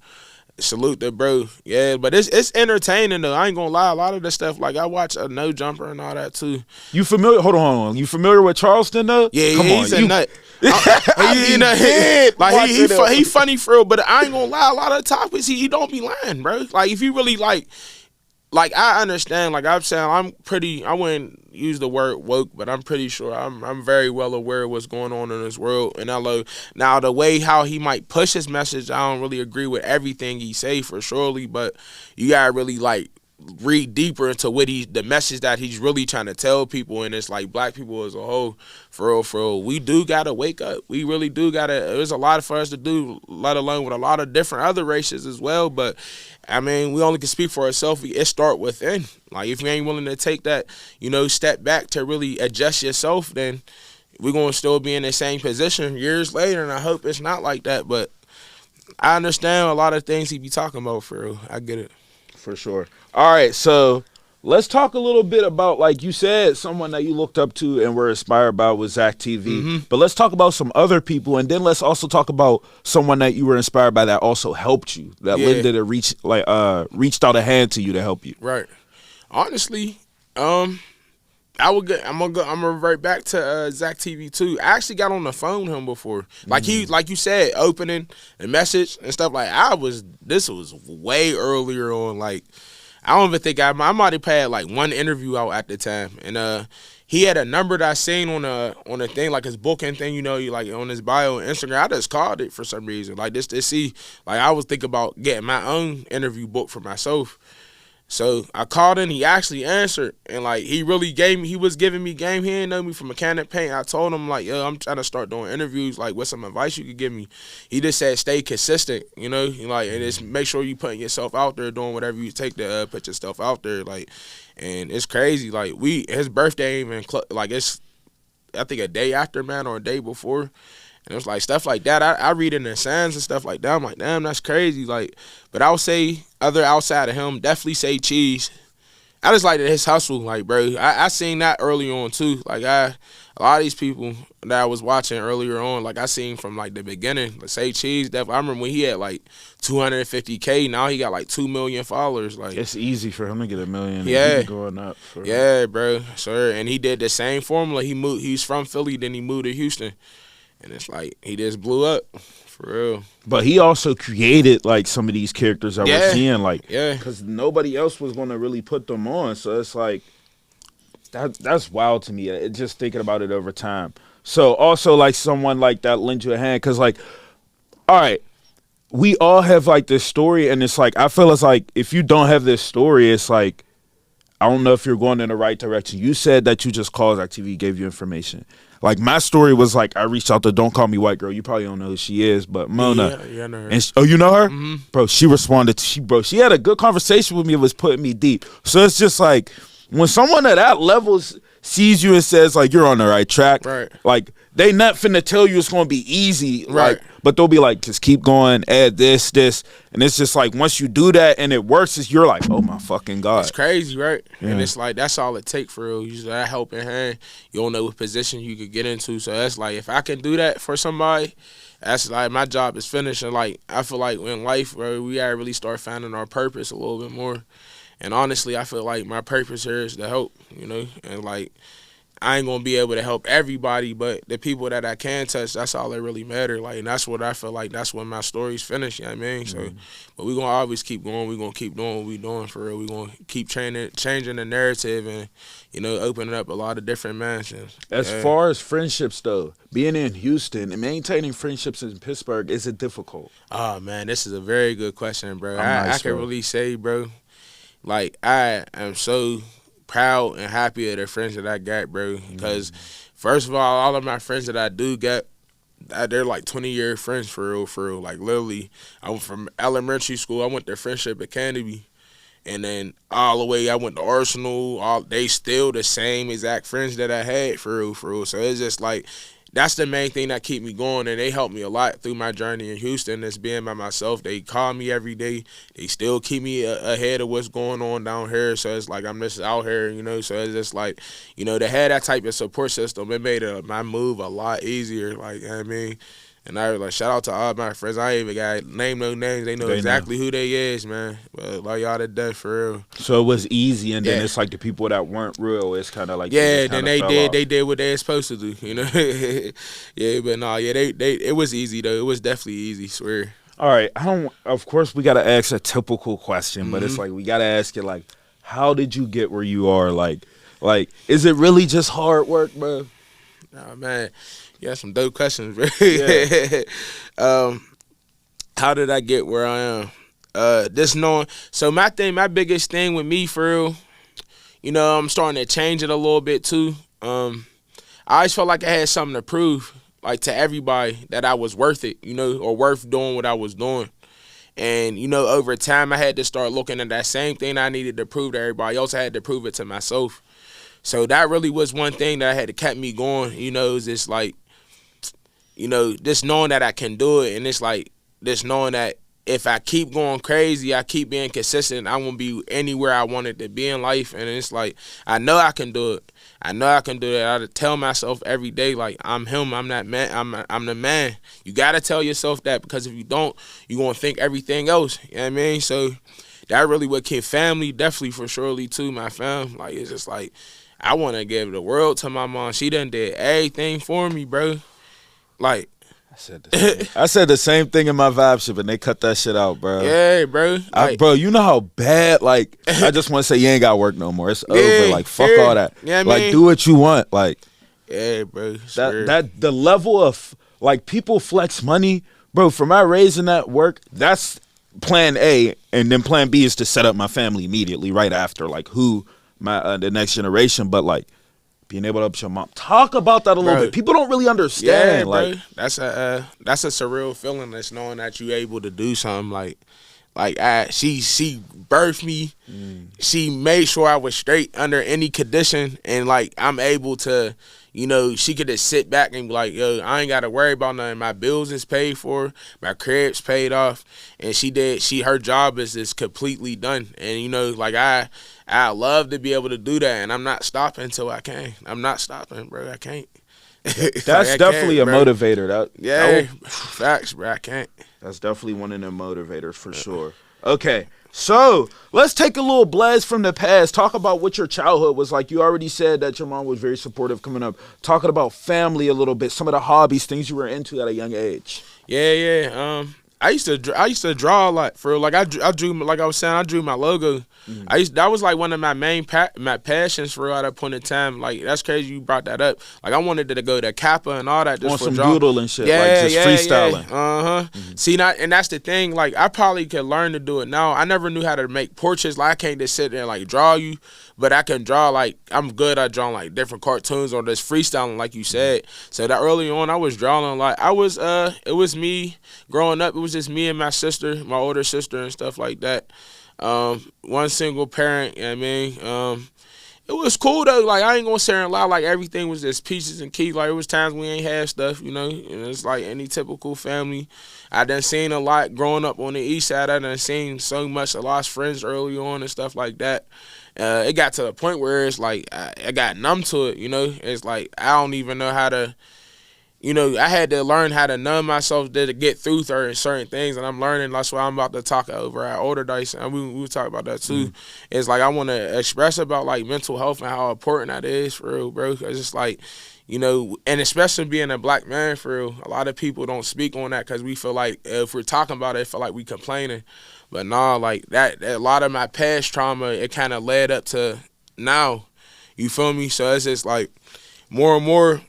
salute the bro. Yeah, but it's entertaining though. I ain't gonna lie. A lot of the stuff, like I watch a No Jumper and all that too. You familiar? Hold on. You familiar with Charleston though? Yeah, Come on, he's a nut. He funny for real, but I ain't gonna lie. A lot of topics he don't be lying, bro. Like if you really like I understand. Like I'm saying, I wouldn't use the word woke, but I'm pretty sure I'm very well aware of what's going on in this world. And now the way how he might push his message, I don't really agree with everything he say for surely, but you gotta really like read deeper into what the message that he's really trying to tell people. And it's like black people as a whole, for real, we do gotta wake up. We really do gotta. There's a lot for us to do, let alone with a lot of different other races as well. But I mean, we only can speak for ourselves. It start within. Like if you ain't willing to take that, step back to really adjust yourself, then we're gonna still be in the same position years later. And I hope it's not like that. But I understand a lot of things he be talking about. For real, I get it. For sure. All right, so let's talk a little bit about, like you said, someone that you looked up to and were inspired by was SCOOPTV. Mm-hmm. But let's talk about some other people, and then let's also talk about someone that you were inspired by that also helped you, that reached out a hand to you to help you. Right. Honestly, I'm gonna revert back to SCOOPTV too. I actually got on the phone with him before. Like like you said, opening a message and stuff. Like this was way earlier on. Like I don't even think I might have had like one interview out at the time, and he had a number that I seen on a thing, like his booking thing, you like on his bio on Instagram. I just called it for some reason, like just to see. Like I was thinking about getting my own interview booked for myself. So I called in, he actually answered, and like he was giving me game. He didn't know me from mechanic paint. I told him like, yo, I'm trying to start doing interviews. Like, what's some advice you could give me? He just said stay consistent, and just make sure you putting yourself out there, doing whatever you take to put yourself out there. Like, and it's crazy. Like his birthday even it's I think a day after, man, or a day before. And it was like stuff like that. I read in the signs and stuff like that. I'm like, damn, that's crazy. Like, but I would say other outside of him, definitely say Cheese. I just like his hustle, like, bro. I seen that early on too. Like a lot of these people that I was watching earlier on, like I seen from like the beginning. Like say Cheese, definitely. I remember when he had like 250K. Now he got like 2 million followers. Like it's easy for him to get 1 million. Yeah, going up. Yeah, bro. Sure. And he did the same formula. He's from Philly, then he moved to Houston. And it's like he just blew up, for real. But he also created like some of these characters that we're seeing, like, because nobody else was going to really put them on. So it's like that's wild to me. Just thinking about it over time. So also like someone like that lends you a hand, because like, all right, we all have like this story, and it's like I feel it's like if you don't have this story, it's like I don't know if you're going in the right direction. You said that you just called SCOOPTV, gave you information. Like, my story was, like, I reached out to Don't Call Me White Girl. You probably don't know who she is, but Mona. Yeah, I know her. And you know her? Mm-hmm. Bro, she responded. She had a good conversation with me. It was putting me deep. So it's just, like, when someone at that level sees you and says, like, you're on the right track, right. like, they not finna tell you it's going to be easy. Right. Like, but they'll be like, just keep going, add this, and it's just like once you do that and it works, you're like, oh my fucking God. It's crazy, right? Yeah. And it's like that's all it takes for real. You just that helping hand. You don't know what position you could get into. So that's like if I can do that for somebody, that's like my job is finished. And like I feel like in life, bro, we gotta really start finding our purpose a little bit more. And honestly, I feel like my purpose here is to help, you know, and like I ain't gonna be able to help everybody, but the people that I can touch, that's all that really matter. Like, and that's what I feel like. That's when my story's finished. You know what I mean? So, but we gonna always keep going. We gonna keep doing what we doing for real. We gonna keep changing the narrative, and you know, opening up a lot of different mansions. As far as friendships, though, being in Houston and maintaining friendships in Pittsburgh, is it difficult? Oh man, this is a very good question, bro. I can really say, bro, like I am so proud and happy of the friends that I got, bro. Because first of all of my friends that I do get, they're like 20-year friends for real. Like literally, I went from elementary school. I went to Friendship Academy, and then all the way I went to Arsenal. They still the same exact friends that I had for real. So it's just like that's the main thing that keep me going, and they helped me a lot through my journey in Houston. As being by myself, they call me every day. They still keep me ahead of what's going on down here. So it's like I'm just out here, you know. So it's just like, you know, to have that type of support system, it made my move a lot easier. Like, you know what I mean. And I was like, shout out to all my friends. I ain't even got name no names. They know exactly who they is, man. But like y'all to death for real. So it was easy, and then it's like the people that weren't real, it's kind of like then they did what they were supposed to do, you know. Yeah, but no, it was easy though. It was definitely easy, swear. All right, of course we gotta ask a typical question, but it's like we gotta ask it like, how did you get where you are? Like, is it really just hard work, bro? Nah, man. Yeah, some dope questions, bro. Yeah. How did I get where I am? This knowing. So my biggest thing with me, for real, you know, I'm starting to change it a little bit too. I always felt like I had something to prove, like to everybody, that I was worth it, you know, or worth doing what I was doing. And, you know, over time, I had to start looking at that same thing I needed to prove to everybody else. I had to prove it to myself. So that really was one thing that had to keep me going, you know, is just like, you know, just knowing that I can do it, and it's like just knowing that if I keep going crazy, I keep being consistent, I won't be anywhere I wanted to be in life. And it's like I know I can do it. I know I can do it. I tell myself every day, like, I'm him. I'm that man. I'm the man. You gotta tell yourself that, because if you don't, you gonna think everything else. You know what I mean? So that really what kept family, definitely for surely too. My fam, like, it's just like I want to give the world to my mom. She done did everything for me, bro. Like, I said the same thing in my vibe ship, and they cut that shit out, bro. Yeah, bro. Like, bro, you know how bad, like, I just want to say you ain't got work no more. It's over. Like, fuck all that. Yeah, like, do what you want. Like, yeah, bro. That the level of, like, people flex money, bro, for my raising that work, that's plan A, and then plan B is to set up my family immediately right after, like, the next generation. But, like, being able to help your mom. Talk about that a little bit. People don't really understand. Yeah, like, bro. That's a surreal feeling. That's knowing that you able to do something like she birthed me. She made sure I was straight under any condition, and like I'm able to, you know, she could just sit back and be like, yo, I ain't got to worry about nothing. My bills is paid for, my crib's paid off, and her job is completely done. And you know, like I love to be able to do that, and I'm not stopping until I can. I'm not stopping, bro. I can't. That's definitely a motivator. Facts, bro. I can't. That's definitely one of them motivators for sure. Okay, so let's take a little blast from the past. Talk about what your childhood was like. You already said that your mom was very supportive coming up. Talking about family a little bit, some of the hobbies, things you were into at a young age. Yeah. I used to draw a lot. For like I drew, like I was saying, I drew my logo. That was like one of my main my passions for at that point in time. Like, that's crazy you brought that up. Like, I wanted to go to Kappa and all that just on for some drawing. doodle and shit, like just freestyling. Yeah. See, and that's the thing. Like, I probably could learn to do it now. I never knew how to make portraits. Like, I can't just sit there and like draw you, but I can draw. Like, I'm good at drawing like different cartoons or just freestyling, like you said. So that early on, I was drawing like it was me growing up. It was just me and my sister, my older sister, and stuff like that. One single parent, you know what I mean? It was cool though. Like I ain't gonna sit here and lie. Like everything was just peaches and keys. Like it was times we ain't had stuff, you know. And it's like any typical family. I done seen a lot growing up on the east side. I done seen so much. I lost friends early on and stuff like that. It got to the point where it's like I got numb to it. You know, it's like I don't even know how to. You know, I had to learn how to numb myself to get through certain things, and I'm learning. That's why I'm about to talk over our older dice, and we will talk about that too. Mm-hmm. It's like I want to express about like mental health and how important that is for real, bro. Cause it's like, you know, and especially being a black man for real, a lot of people don't speak on that because we feel like if we're talking about it, feel like we complaining. But nah, like that a lot of my past trauma, it kind of led up to now. You feel me? So it's just like more and more.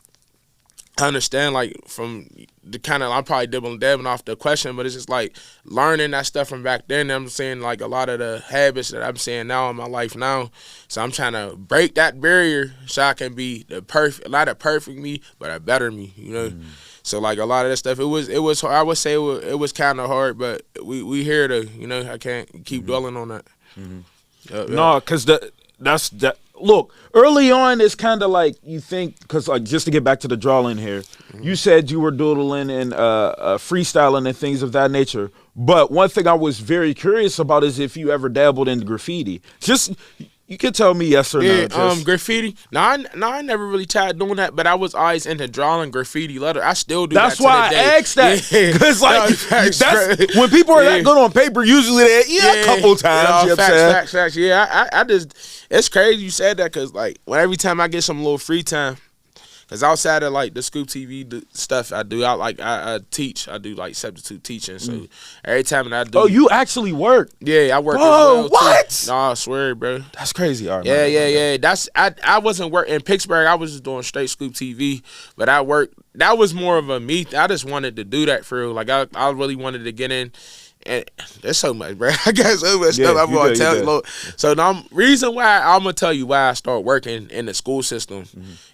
I understand, like, from the kind of, I'm probably dabbing off the question, but it's just, like, learning that stuff from back then. I'm saying, like, a lot of the habits that I'm seeing now in my life now. So I'm trying to break that barrier so I can be not a perfect me, but a better me, you know? So, like, a lot of that stuff, it was I would say it was kind of hard, but we here to, you know, I can't keep dwelling on that. No, because that's that. Look, early on, it's kind of like you think, because like just to get back to the drawing here, you said you were doodling and freestyling and things of that nature. But one thing I was very curious about is if you ever dabbled in graffiti. Just you can tell me yes or no. Graffiti. No, I never really tried doing that, but I was always into drawing graffiti letters. I still do. That's that why I asked that, because that's when people are that good on paper. Usually, a couple times. You know facts. Yeah, I just. It's crazy you said that because like every time I get some little free time, because outside of like the SCOOPTV stuff I do, I teach. I do like substitute teaching. So every time that I do. Oh, you actually work? Yeah, I work. Whoa, as well what? Too. No, I swear, bro. That's crazy. All right, yeah. That's I wasn't working in Pittsburgh. I was just doing straight SCOOPTV, but I worked. That was more of a me. I just wanted to do that for real. Like I really wanted to get in. And there's so much, bro. I got so much stuff I'm going to tell you. So the reason why I'm going to tell you why I start working in the school system,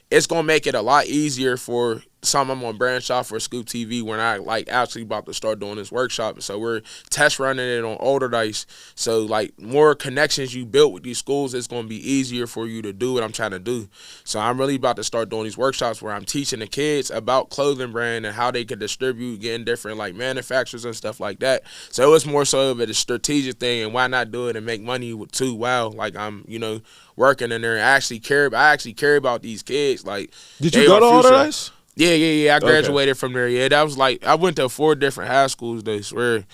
it's going to make it a lot easier for some. I'm going to branch off for SCOOPTV when I like actually about to start doing this workshop. So we're test running it on older dice. So like more connections you built with these schools, it's going to be easier for you to do what I'm trying to do. So I'm really about to start doing these workshops where I'm teaching the kids about clothing brand and how they can distribute, getting different like manufacturers and stuff like that. So it's more so of a strategic thing, and why not do it and make money with too? Wow, like I'm, you know, working in there and I actually care about these kids. Like, did you go to older dice? Yeah. I graduated from there. Yeah, that was like I went to 4 different high schools. They swear,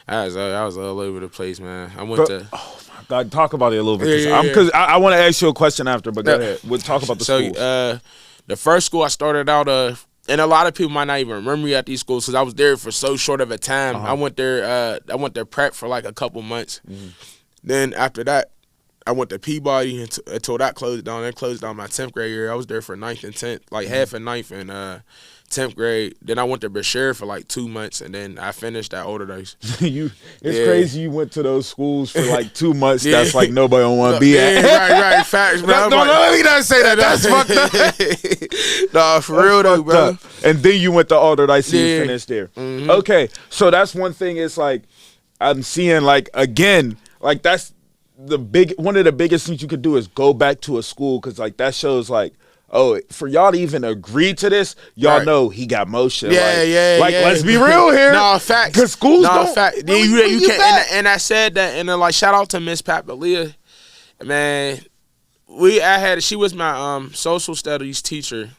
I was all over the place, man. I went to. Oh my God, talk about it a little bit. Because I want to ask you a question after, but go ahead. We'll talk about the schools. The first school I started out and a lot of people might not even remember me at these schools because I was there for so short of a time. I went there. I went there prep for like a couple months. Then after that, I went to Peabody until that closed down. That closed down my 10th grade year. I was there for 9th and 10th, like half of 9th and 10th grade. Then I went to Bashir for like 2 months, and then I finished at older dice. It's crazy you went to those schools for like 2 months. That's like nobody don't want to be at. Right. Facts, bro. Let me not say that. That's fucked up. Nah, for real though, bro. And then you went to older dice and you finished there. Okay, so that's one thing. It's like I'm seeing like again, like that's one of the biggest things you could do is go back to a school, because like that shows like, oh, for y'all to even agree to this, y'all know he got motion. Yeah. Let's be real here. No, facts. Because schools don't. Fact. You can't. And I said that, and then like shout out to Miss Papalia, man. She was my social studies teacher.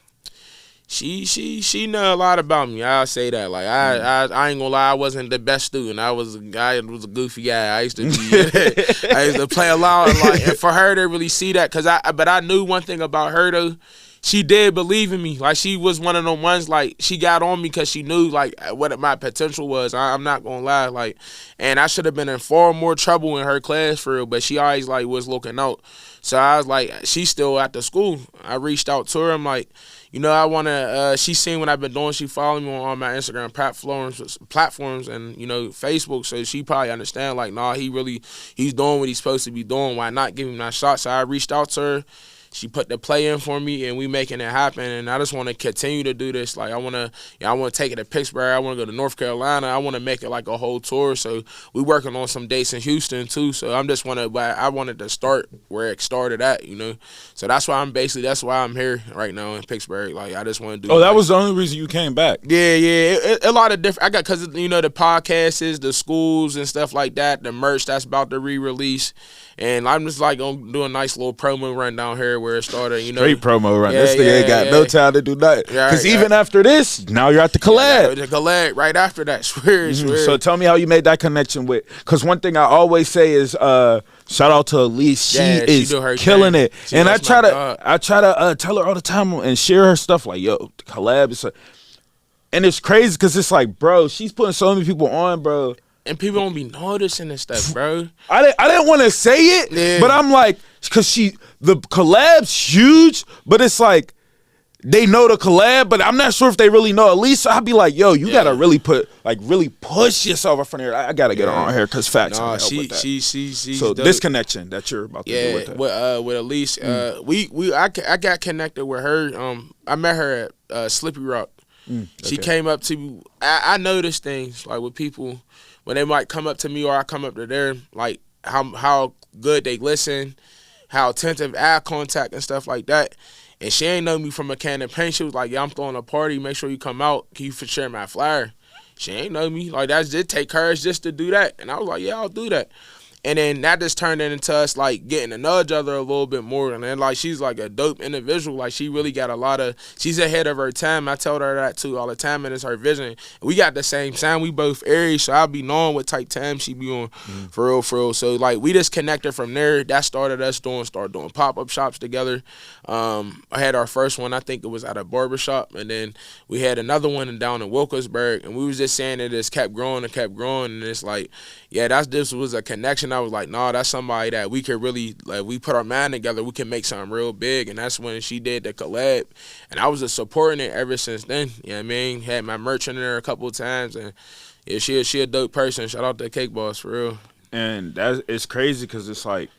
She know a lot about me. I'll say that. Like I ain't gonna lie, I wasn't the best student. I was a goofy guy. I used to play a lot. Like, and for her to really see that, but I knew one thing about her though. She did believe in me. Like she was one of them ones. Like she got on me because she knew like what my potential was. I'm not gonna lie. Like, and I should have been in far more trouble in her class for real. But she always like was looking out. So I was like, she's still at the school. I reached out to her. I'm like, you know, I want to, she's seen what I've been doing. She followed me on all my Instagram platforms and, you know, Facebook. So she probably understand, like, nah, he's doing what he's supposed to be doing. Why not give him that shot? So I reached out to her. she put the play in for me, and we making it happen. And I just want to continue to do this. Like I want to take it to Pittsburgh. I want to go to North Carolina. I want to make it like a whole tour. So we working on some dates in Houston too. So I wanted to start where it started at, you know. So that's why I'm here right now in Pittsburgh. Like I just want to do. Oh, that was the only reason you came back. Yeah. A lot of different. I got because you know the podcasts, the schools and stuff like that. The merch that's about to re-release. And I'm just like gonna do a nice little promo run down here where it started, you know. Straight promo run. This thing ain't got no time to do nothing. Because even after this, now you're at the collab. The collab right after that. Swear. So tell me how you made that connection with. Because one thing I always say is, shout out to Elise. She is killing it. And I try to tell her all the time and share her stuff. Like, yo, the collab is. And it's crazy because it's like, bro, she's putting so many people on, bro. And people don't be noticing this stuff, bro. I didn't want to say it, but I'm like, because the collab's huge, but it's like, they know the collab, but I'm not sure if they really know. At least I'd be like, yo, you gotta really push yourself in front of her. I gotta get her on here because facts. Nah, she's so dope. this connection that you're about to do with her. With Elise, I got connected with her. I met her at Slippy Rock. She came up to me. I notice things like with people when they might come up to me or I come up to them, like how good they listen, how attentive eye contact and stuff like that. And she ain't know me from a can of paint. She was like, yeah, I'm throwing a party. Make sure you come out. Can you share my flyer? She ain't know me. Like, that did take courage just to do that. And I was like, yeah, I'll do that. And then that just turned into us, like, getting to know each other a little bit more. And then, like, she's, like, a dope individual. Like, she really got she's ahead of her time. I tell her that, too, all the time, and it's her vision. We got the same time. We both Aries, so I'll be knowing what type time she be on, for real. So, like, we just connected from there. That started us start doing pop-up shops together. I had our first one, I think it was at a barbershop. And then we had another one down in Wilkesburg. And we was just saying it just kept growing. And it's like, yeah, this was a connection. I was like, nah, that's somebody that we could really, like, we put our mind together, we can make something real big. And that's when she did the collab. And I was just supporting it ever since then. You know what I mean? Had my merch in there a couple of times. And yeah, she a dope person. Shout out to Cake Boss, for real. And it's crazy because it's like,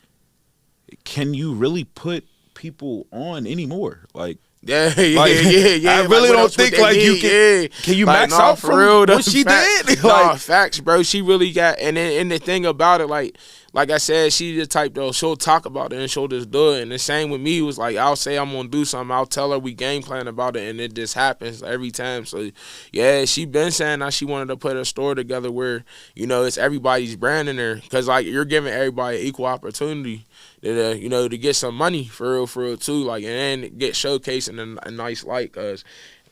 can you really put people on anymore? Like, Yeah. I really don't think like you can. Can you max out for real? What she did? Like, facts, bro. She really got. And the thing about it, like I said, she the type though. She'll talk about it and she'll just do it. And the same with me was like, I'll say I'm gonna do something. I'll tell her we game plan about it, and it just happens every time. So yeah, she been saying that she wanted to put a store together where it's everybody's brand in there, because like you're giving everybody equal opportunity. To get some money for real too, like, and then get showcased in a nice light. Cause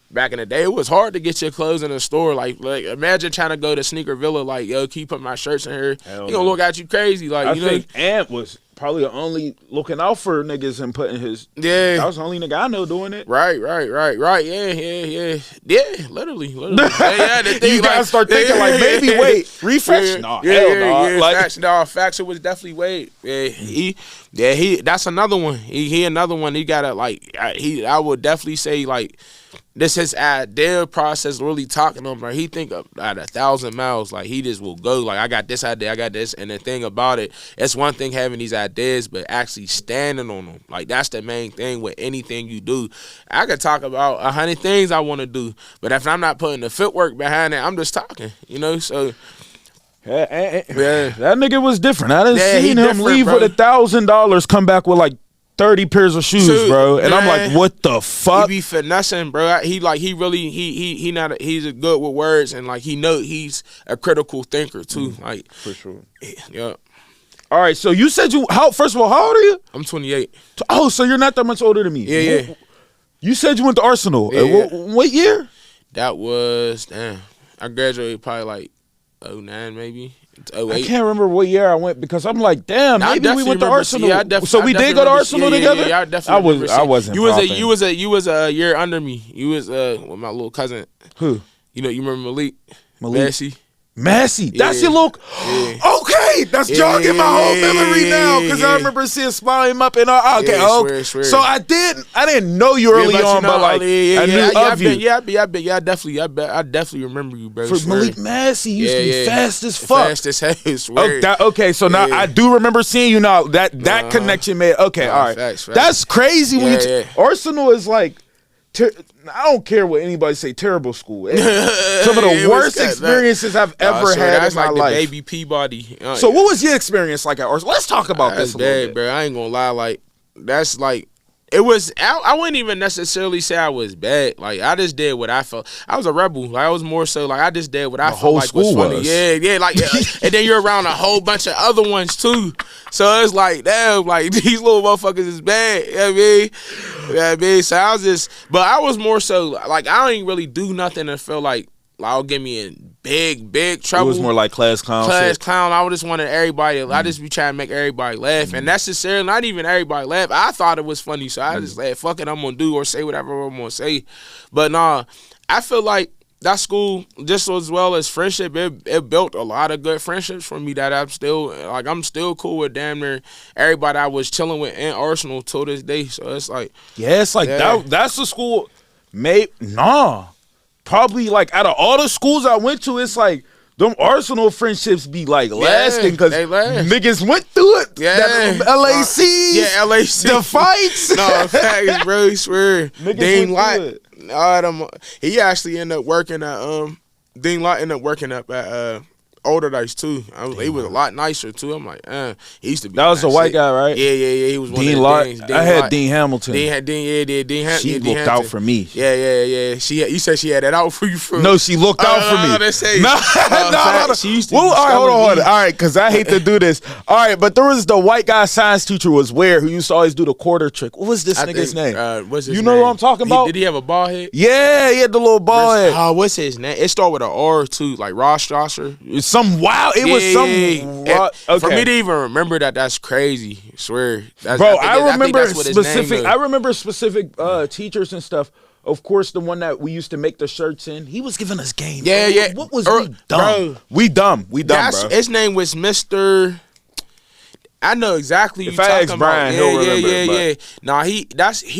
back in the day, it was hard to get your clothes in a store. Like imagine trying to go to Sneaker Villa, like, yo, can you put my shirts in here? He gonna look at you crazy, like. I think Ant was probably the only looking out for niggas and putting his. Yeah, that was the only nigga I know doing it. Right. Yeah, literally. Yeah, the thing, you gotta start thinking like maybe wait, refresh. Hell no. Like, facts. It was definitely Wade. Yeah, he. That's another one. He another one. He gotta like. I would definitely say like. This is idea process really talking to him. Like, he think of at 1,000 miles. Like, he just will go. Like, I got this idea, I got this. And the thing about it, it's one thing having these ideas, but actually standing on them. Like, that's the main thing with anything you do. I could talk about 100 things I want to do, but if I'm not putting the footwork behind it, I'm just talking. So. Yeah, that nigga was different. I didn't see him leave with $1,000, come back with like 30 pairs of shoes, bro. And I'm like, what the fuck? He be finessing, bro. He's a good with words, and like he's a critical thinker too. Like, for sure. Yeah. All right, so you said first of all, how old are you? I'm 28. Oh, so you're not that much older than me. Yeah. You said you went to Arsenal. Yeah. What year? That was, I graduated probably like 09 maybe. 08. I can't remember what year I went because I'm like, damn, maybe we went to Arsenal. So we did go to Arsenal together? Yeah, I definitely I wasn't. You was a year under me. You was with my little cousin. Who? You remember Malik? Massey. That's your little. Yeah. Okay. Wait, that's jogging my whole memory now because I remember seeing Smile Him Up and okay, swear. so I didn't know you early on, but like I knew of you. I definitely remember you, bro. For Malik Massey, he used to be fast as fuck. Fast as hell, swear. Okay, so now I do remember seeing you now. That connection made okay, all right. Facts. That's crazy when Arsenal is like I don't care what anybody say. Terrible school. Some of the worst experiences I've ever had in my life. That's like the baby Peabody. So what was your experience like at Arsenal? Let's talk about this a little bit, bro. I ain't gonna lie. Like that's like it was. I wouldn't even necessarily say I was bad. Like I just did what I felt. I was a rebel. Like I was more so like I just did what I felt like was funny. Yeah. Like and then you're around a whole bunch of other ones too. So it's like damn. Like these little motherfuckers is bad. You know what I mean? So I was just, but I was more so like I don't even really do nothing that felt like I'll get me in big trouble. It was more like class clown. I just wanted everybody. I just be trying to make everybody laugh, and necessarily not even everybody laugh. I thought it was funny, so I just like fuck it. I'm gonna do or say whatever I'm gonna say. But nah, I feel like that school, just as well as friendship, it built a lot of good friendships for me that I'm still cool with damn near everybody I was chilling with in Arsenal till this day. So it's like that's the school. Probably like out of all the schools I went to, it's like them Arsenal friendships be like lasting because niggas went through it. Yeah, that LACs, LAC, the fights. No facts, bro. You swear. Niggas Dean went Lott, he actually ended up working at Dean Lott ended up working up at Older Dice too. He was a lot nicer too. I'm like, he used to be. That was a white guy, right? Yeah. He was one Dean of the Lott. Dean I had Lott. Dean Hamilton. Dean Hamilton. She looked out for me. Yeah. You said she had that out for you. No, she looked out for me. No. She used to. All right, hold on. All right, because I hate to do this. All right, but there was the white guy science teacher was who used to always do the quarter trick. What was this nigga's name? What's his you name? know what I'm talking about? Did he have a bald head? Yeah, he had the little bald head. What's his name? It started with an R too, like Ross Strasser. For me to even remember that's crazy. I swear. I remember specific teachers and stuff. Of course, the one that we used to make the shirts in, he was giving us game. Yeah. What was we dumb? We dumb, bro. His name was Mr. I know exactly if I ask Brian, he'll remember. Yeah. Nah, he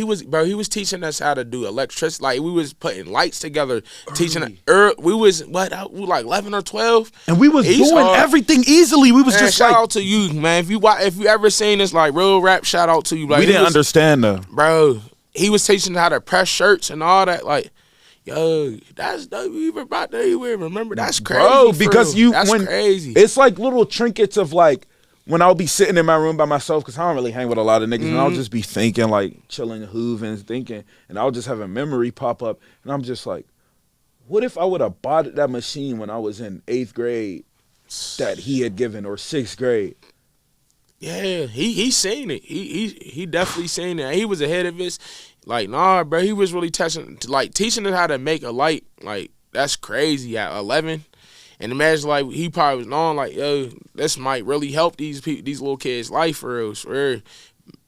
was teaching us how to do electricity. Like we was putting lights together, teaching. We was like 11 or 12, and we was doing everything easily. We was just shout out to you, man. If you ever seen this like real rap, shout out to you. Like we didn't understand though, bro. He was teaching how to press shirts and all that. Like, yo, that's you remember? That's crazy, bro. Because crazy. It's like little trinkets of like. When I'll be sitting in my room by myself, because I don't really hang with a lot of niggas, and I'll just be thinking, like, chilling, hooving, thinking, and I'll just have a memory pop up, and I'm just like, what if I would have bought that machine when I was in 8th grade that he had given, or 6th grade? Yeah, he seen it. He definitely seen it. He was ahead of his. Like, nah, bro, he was really teaching us how to make a light. Like, that's crazy at 11. And imagine, like, he probably was knowing, like, yo, this might really help these little kids' life for real. Swear.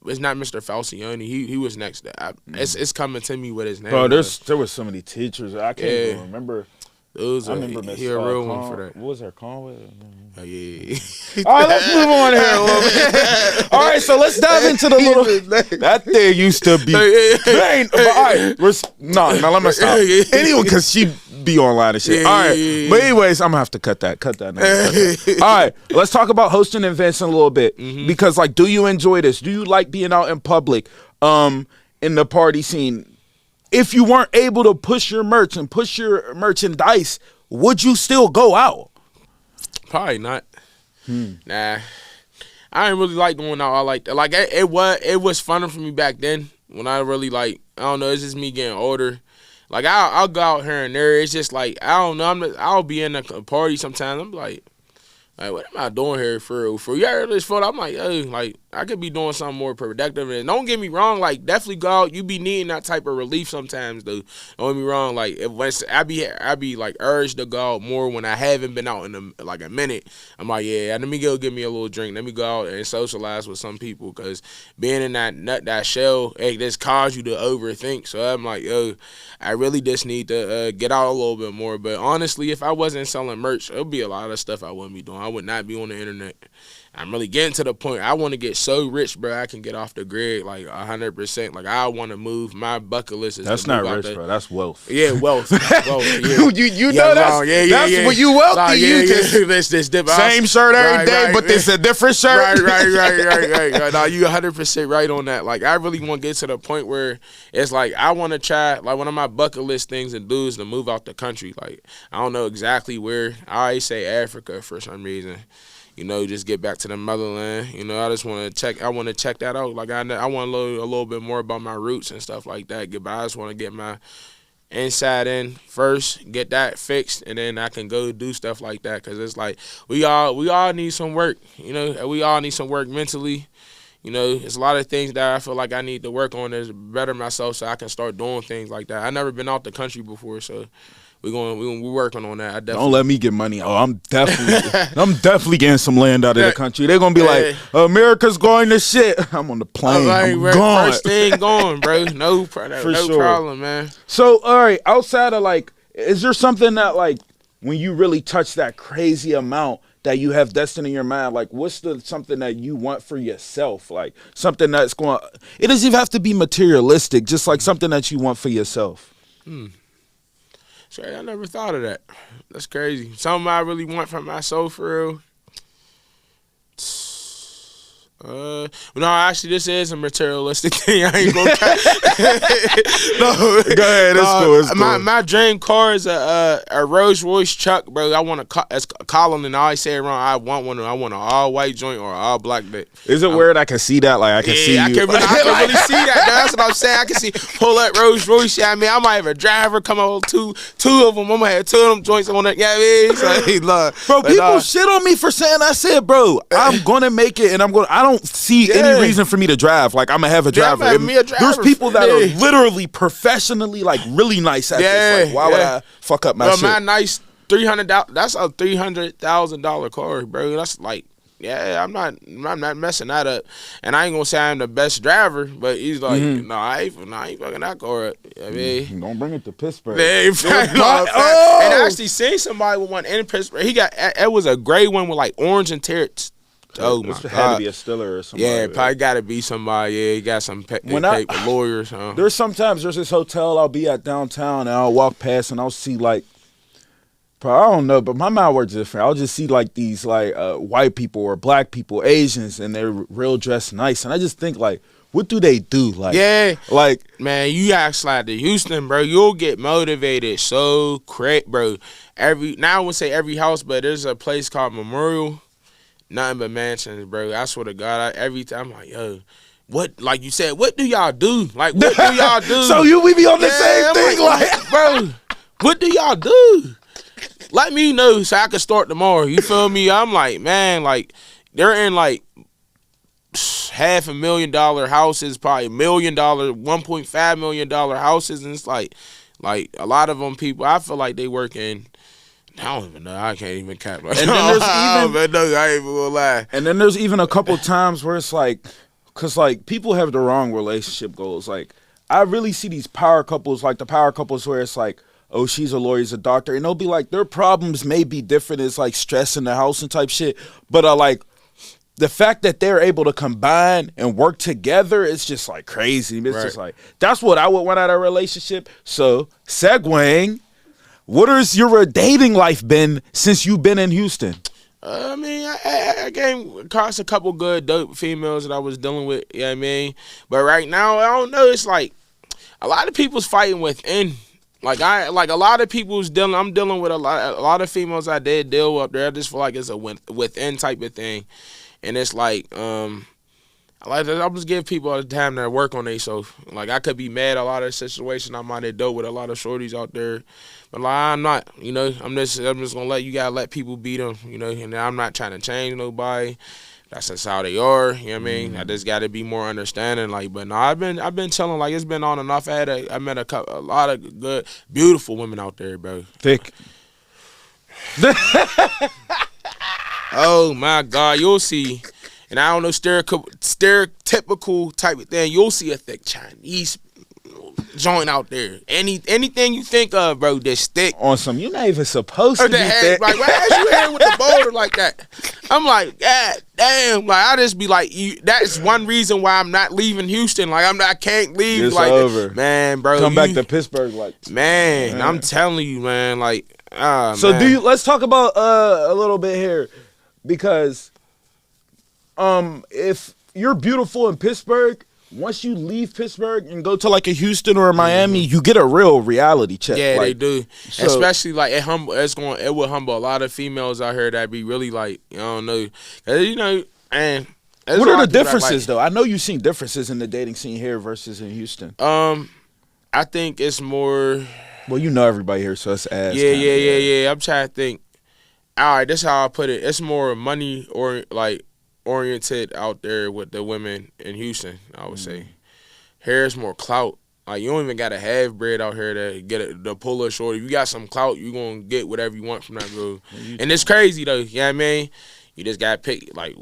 It's not Mr. Falcioni. He was next. It's coming to me with his name. Bro, there was so many teachers. I can't even remember. I remember Miss he a real one for that. What was her Conway? Oh, yeah. All right, let's move on here a little bit. All right, so let's dive into the little. That thing used to be. No, let me stop. Anyway, because she be online and shit. All right, but anyways, I'm gonna have to cut that. All right, let's talk about hosting events in a little bit because, like, do you enjoy this? Do you like being out in public, in the party scene? If you weren't able to push your merch and push your merchandise, would you still go out? Probably not. Nah, I ain't really like going out. I like that. Like it was funner for me back then when I really like. I don't know. It's just me getting older. Like I'll go out here and there. It's just like I don't know. I'll be in a party sometimes. I'm like what am I doing here for real? For you heard this photo? I'm like, I could be doing something more productive. And don't get me wrong, like definitely go out. You be needing that type of relief sometimes, though. Don't get me wrong, like I be like urged to go out more when I haven't been out in a minute. I'm like, yeah, let me go get me a little drink. Let me go out and socialize with some people, because being in that shell, hey, this cause you to overthink. So I'm like, yo, I really just need to get out a little bit more. But honestly, if I wasn't selling merch, it would be a lot of stuff I wouldn't be doing. I would not be on the internet. I'm really getting to the point. I want to get so rich, bro, I can get off the grid like 100%. Like, I want to move. My bucket list is that's not rich, bro. That's wealth. Yeah, wealth. Wealth, yeah. you know that's when you wealthy. You just dip same shirt every day, but it's a different shirt. Right. No, you 100% right on that. Like, I really want to get to the point where it's like I want to try, like, one of my bucket list things and do is to move out the country. Like, I don't know exactly where. I always say Africa for some reason. You know, just get back to the motherland. You know, I just want to check. I want to check that out. Like, I want to learn a little bit more about my roots and stuff like that. But I just want to get my inside in first, get that fixed, and then I can go do stuff like that. Cause it's like we all need some work. You know, we all need some work mentally. You know, it's a lot of things that I feel like I need to work on to better myself, so I can start doing things like that. I never been out the country before, so. We're working on that. I definitely. Don't let me get money. Oh, I'm definitely getting some land out of the country. They're gonna be like, America's going to shit. I'm on the plane. I'm gone. First thing gone, bro. No problem, man. So, all right, outside of like, is there something that like when you really touch that crazy amount that you have destined in your mind, like what's something that you want for yourself? Like something that's going. It doesn't even have to be materialistic. Just like something that you want for yourself. Sorry, I never thought of that. That's crazy. Something I really want from myself, for real. No, actually, this is a materialistic thing. I ain't gonna. No, go ahead. It's cool. My dream car is a Rolls Royce truck, bro. I want it's Colin and I always say it wrong. I want one. I want an all white joint or all black bit. Is it weird? I can see that. Like I can see. I can really see that. That's what I'm saying. I can see pull up Rolls Royce. I mean, I might have a driver come on two of them. I might have two of them joints on that. Yeah, bro. People shit on me for saying I said, bro. I'm gonna make it, and I don't see any reason for me to drive. Like I'm gonna have a driver. There's people that are literally professionally like really nice at this. Like, why would I fuck up my shit? My nice $300. That's a $300,000 car, bro. That's like, I'm not messing that up. And I ain't gonna say I'm the best driver, but he's like, no, I ain't fucking that car up. I mean, don't bring it to Pittsburgh. And I actually seen somebody with one in Pittsburgh. It was a gray one with like orange and terrence. Oh my God! Had to be a Stiller or something. Yeah, probably got to be somebody. Yeah, he got some paper lawyers. There's this hotel I'll be at downtown, and I'll walk past and I'll see like, I don't know, but my mind works different. I'll just see like these like white people or black people, Asians, and they're real dressed nice, and I just think like, what do they do? Like, like man, you gotta slide to Houston, bro. You'll get motivated so great, bro. Now I would say every house, but there's a place called Memorial. Nothing but mansions, bro. I swear to God, every time I'm like, yo, what? Like you said, what do y'all do? Like, what do y'all do? So we be on the same thing, like, bro. What do y'all do? Let me know so I can start tomorrow. You feel me? I'm like, man, like they're in like $500,000 houses, probably $1 million, $1.5 million houses, and it's like a lot of them people. I feel like they work in. I don't even know. I can't even cap. And then there's I ain't even gonna lie. And then there's even a couple times where it's like, cause like people have the wrong relationship goals. Like I really see these power couples, like the power couples where it's like, oh, she's a lawyer, he's a doctor, and they'll be like, their problems may be different. It's like stress in the house and type shit, but like the fact that they're able to combine and work together, it's just like crazy. It's just like that's what I would want out of a relationship. So segueing. What has your dating life been since you've been in Houston? I mean, I came across a couple good dope females that I was dealing with, you know what I mean? But right now, I don't know, it's like a lot of people's fighting within. Like a lot of people's dealing, I'm dealing with a lot of females I did deal with up there. I just feel like it's a within type of thing. And it's like, I just give people all the time to work on themselves. Like I could be mad at a lot of situations I might have dealt with a lot of shorties out there. But like, I'm not, you know, I'm just gonna let you gotta let people beat them, you know, and I'm not trying to change nobody. that's just how they are. You know what I mean? I just got to be more understanding. Like, but no, I've been chilling. Like, it's been on and off. I met a lot of good, beautiful women out there, bro. Thick. Oh my God, you'll see. And I don't know, stereotypical type of thing. You'll see a thick Chinese joint out there. Anything you think of, bro, that's thick. On some, you're not even supposed to be thick. Like, why is you here with the boulder like that? I'm like, God damn. Like, I just be like, that's one reason why I'm not leaving Houston. Like, I can't leave. It's like, over. Man, bro. Come back to Pittsburgh, like. Man, I'm telling you, man. Like, so man. let's talk about a little bit here, because if you're beautiful in Pittsburgh, once you leave Pittsburgh and go to like a Houston or a Miami, you get a real reality check. Yeah, like, they do. So, especially like it will humble a lot of females out here that be really like, I don't know, you know, and what are the differences though? I know you've seen differences in the dating scene here versus in Houston. I think it's more. Well, you know everybody here, so it's ass. Yeah. I'm trying to think. All right, this is how I put it. It's more money or like oriented out there with the women in Houston, I would say. Here's more clout. Like, you don't even got to have bread out here to get it, to pull a shorty. If you got some clout, you going to get whatever you want from that girl. And it's crazy, though. You know what I mean? You just got to pick, like,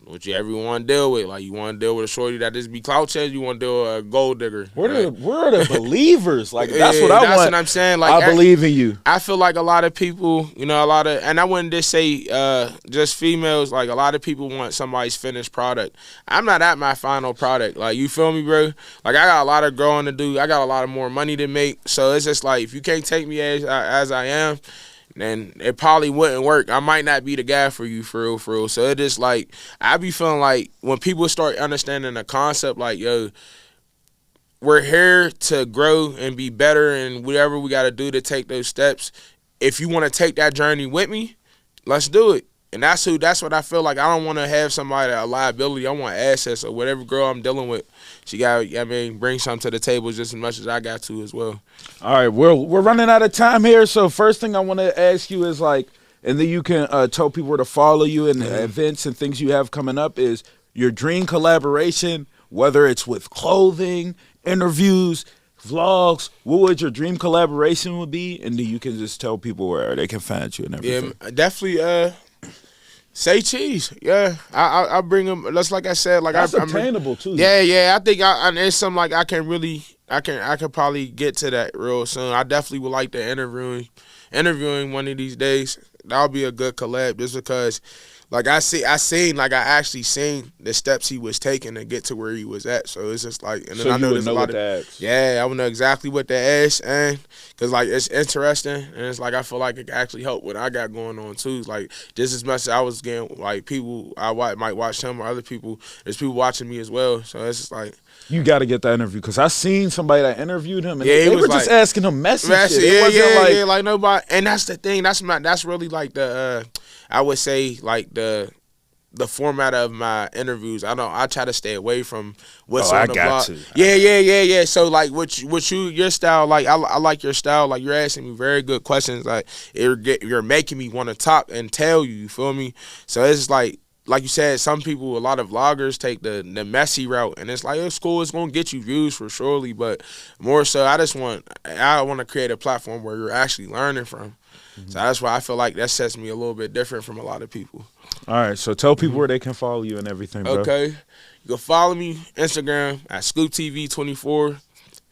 what you ever want to deal with. Like, you want to deal with a shorty that just be clout chest, you want to deal with a gold digger. Where are the believers? Like, that's what I want. That's what I'm saying. Like, I believe in you. I feel like a lot of people, you know, and I wouldn't just say just females, like a lot of people want somebody's finished product. I'm not at my final product. Like, you feel me, bro? Like, I got a lot of growing to do. I got a lot of more money to make. So it's just like, if you can't take me as I am, then it probably wouldn't work. I might not be the guy for you, for real. So it just like, I be feeling like when people start understanding the concept, like, yo, we're here to grow and be better and whatever we got to do to take those steps. If you want to take that journey with me, let's do it. And that's what I feel like. I don't want to have somebody a liability. I want assets. So whatever girl I'm dealing with, she got, bring something to the table just as much as I got to as well. All right, we're running out of time here. So first thing I want to ask you is like, and then you can tell people where to follow you and events and things you have coming up, is your dream collaboration, whether it's with clothing, interviews, vlogs. What would your dream collaboration would be? And then you can just tell people where they can find you and everything. Yeah, definitely. Say cheese, yeah. I bring them. That's like I said, like that's obtainable too. Yeah. I think it's something like I can probably get to that real soon. I definitely would like to interviewing one of these days. That'll be a good collab, just because, like I actually seen the steps he was taking to get to where he was at. So it's just like, and then so I know there's a lot of ads. Yeah, I would know exactly what to ask, and because like it's interesting, and it's like I feel like it can actually help what I got going on too. Like, just as much as I was getting, like, people might watch him or other people, there's people watching me as well. So it's just like, you got to get that interview, because I seen somebody that interviewed him and they were was just like, asking him messy shit. Yeah, like nobody. And that's the thing. That's really like the I would say like the format of my interviews. I try to stay away from what's on the block. Yeah. So like your style, like I like your style. Like, you're asking me very good questions. Like, you're making me want to talk and tell you. You feel me? So it's like you said, some people, a lot of vloggers take the messy route, and it's like, it's cool, it's gonna get you views for surely, but more so, I want to create a platform where you're actually learning from. So that's why I feel like that sets me a little bit different from a lot of people. All right, so tell people where they can follow you and everything, bro. Okay, you can follow me Instagram at SCOOPTV24,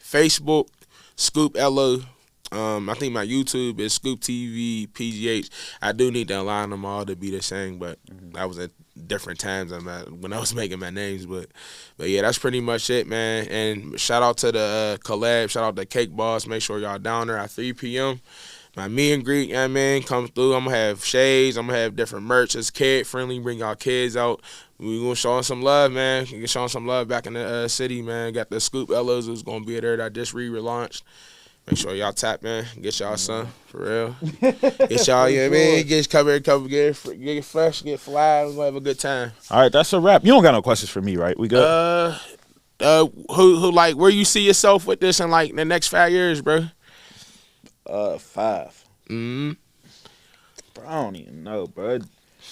Facebook ScoopLO. I think my YouTube is SCOOPTV PGH. I do need to align them all to be the same, but that was at different times when I was making my names. But yeah, that's pretty much it, man. And shout out to the collab. Shout out to Cake Boss. Make sure y'all down there at 3 p.m. My meet and greet, come through. I'm going to have shades. I'm going to have different merch. It's kid-friendly. Bring y'all kids out. We going to show them some love, man. We show them some love back in the city, man. Got the Scoop Ellos who's going to be there that just relaunched. Make sure y'all tap, man. Get y'all some, for real. Get y'all, you know what I mean? Get fresh, get fly. We're going to have a good time. All right, that's a wrap. You don't got no questions for me, right? We good? Who like, where you see yourself with this in, like, the next 5 years, bro? 5. Mm-hmm. Bro, I don't even know, bro.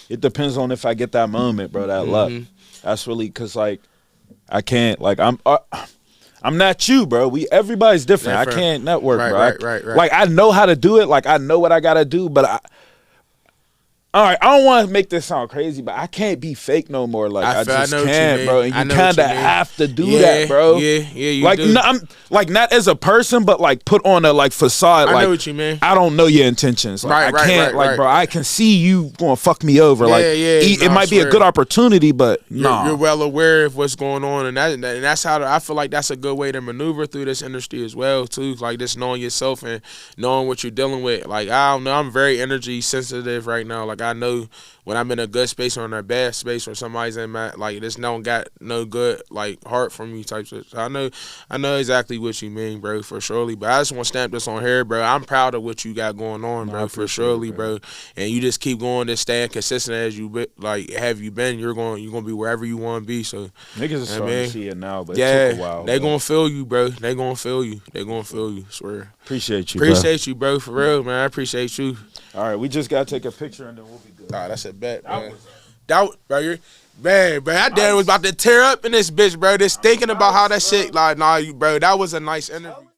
it depends on if I get that moment, bro. That luck. That's really because like I can't like I'm not you, bro. Everybody's different. I can't network, bro. Right. Like I know how to do it. Like I know what I gotta do, but all right, I don't want to make this sound crazy, but I can't be fake no more. Like I just can't, bro. And you kind of have to do that, bro. Yeah, you like, do. No, I'm like not as a person, but like put on a like facade. I know what you mean. I don't know your intentions. Like, I can't, bro. I can see you going to fuck me over. It might be a good opportunity, but you're well aware of what's going on, and that's how I feel like that's a good way to maneuver through this industry as well, too. Like just knowing yourself and knowing what you're dealing with. Like I don't know, I'm very energy sensitive right now. Like I know when I'm in a good space or in a bad space or somebody's in my like this don't got no good like heart for me type shit. So I know exactly what you mean, bro, for surely. But I just want to stamp this on here, bro. I'm proud of what you got going on, bro, for surely, bro. And you just keep going, just staying consistent as you have you been. You're gonna be wherever you want to be. So niggas are starting to see it now, but yeah, it took a while. They gonna feel you, bro. They gonna feel you. Swear. Appreciate you, bro, for real, man. I appreciate you. All right, we just gotta take a picture and then we'll be good. Nah, that's a bet, man. Man, bro, I damn was about to tear up in this bitch, bro. Just thinking about how that shit, like, nah, bro, that was a nice interview.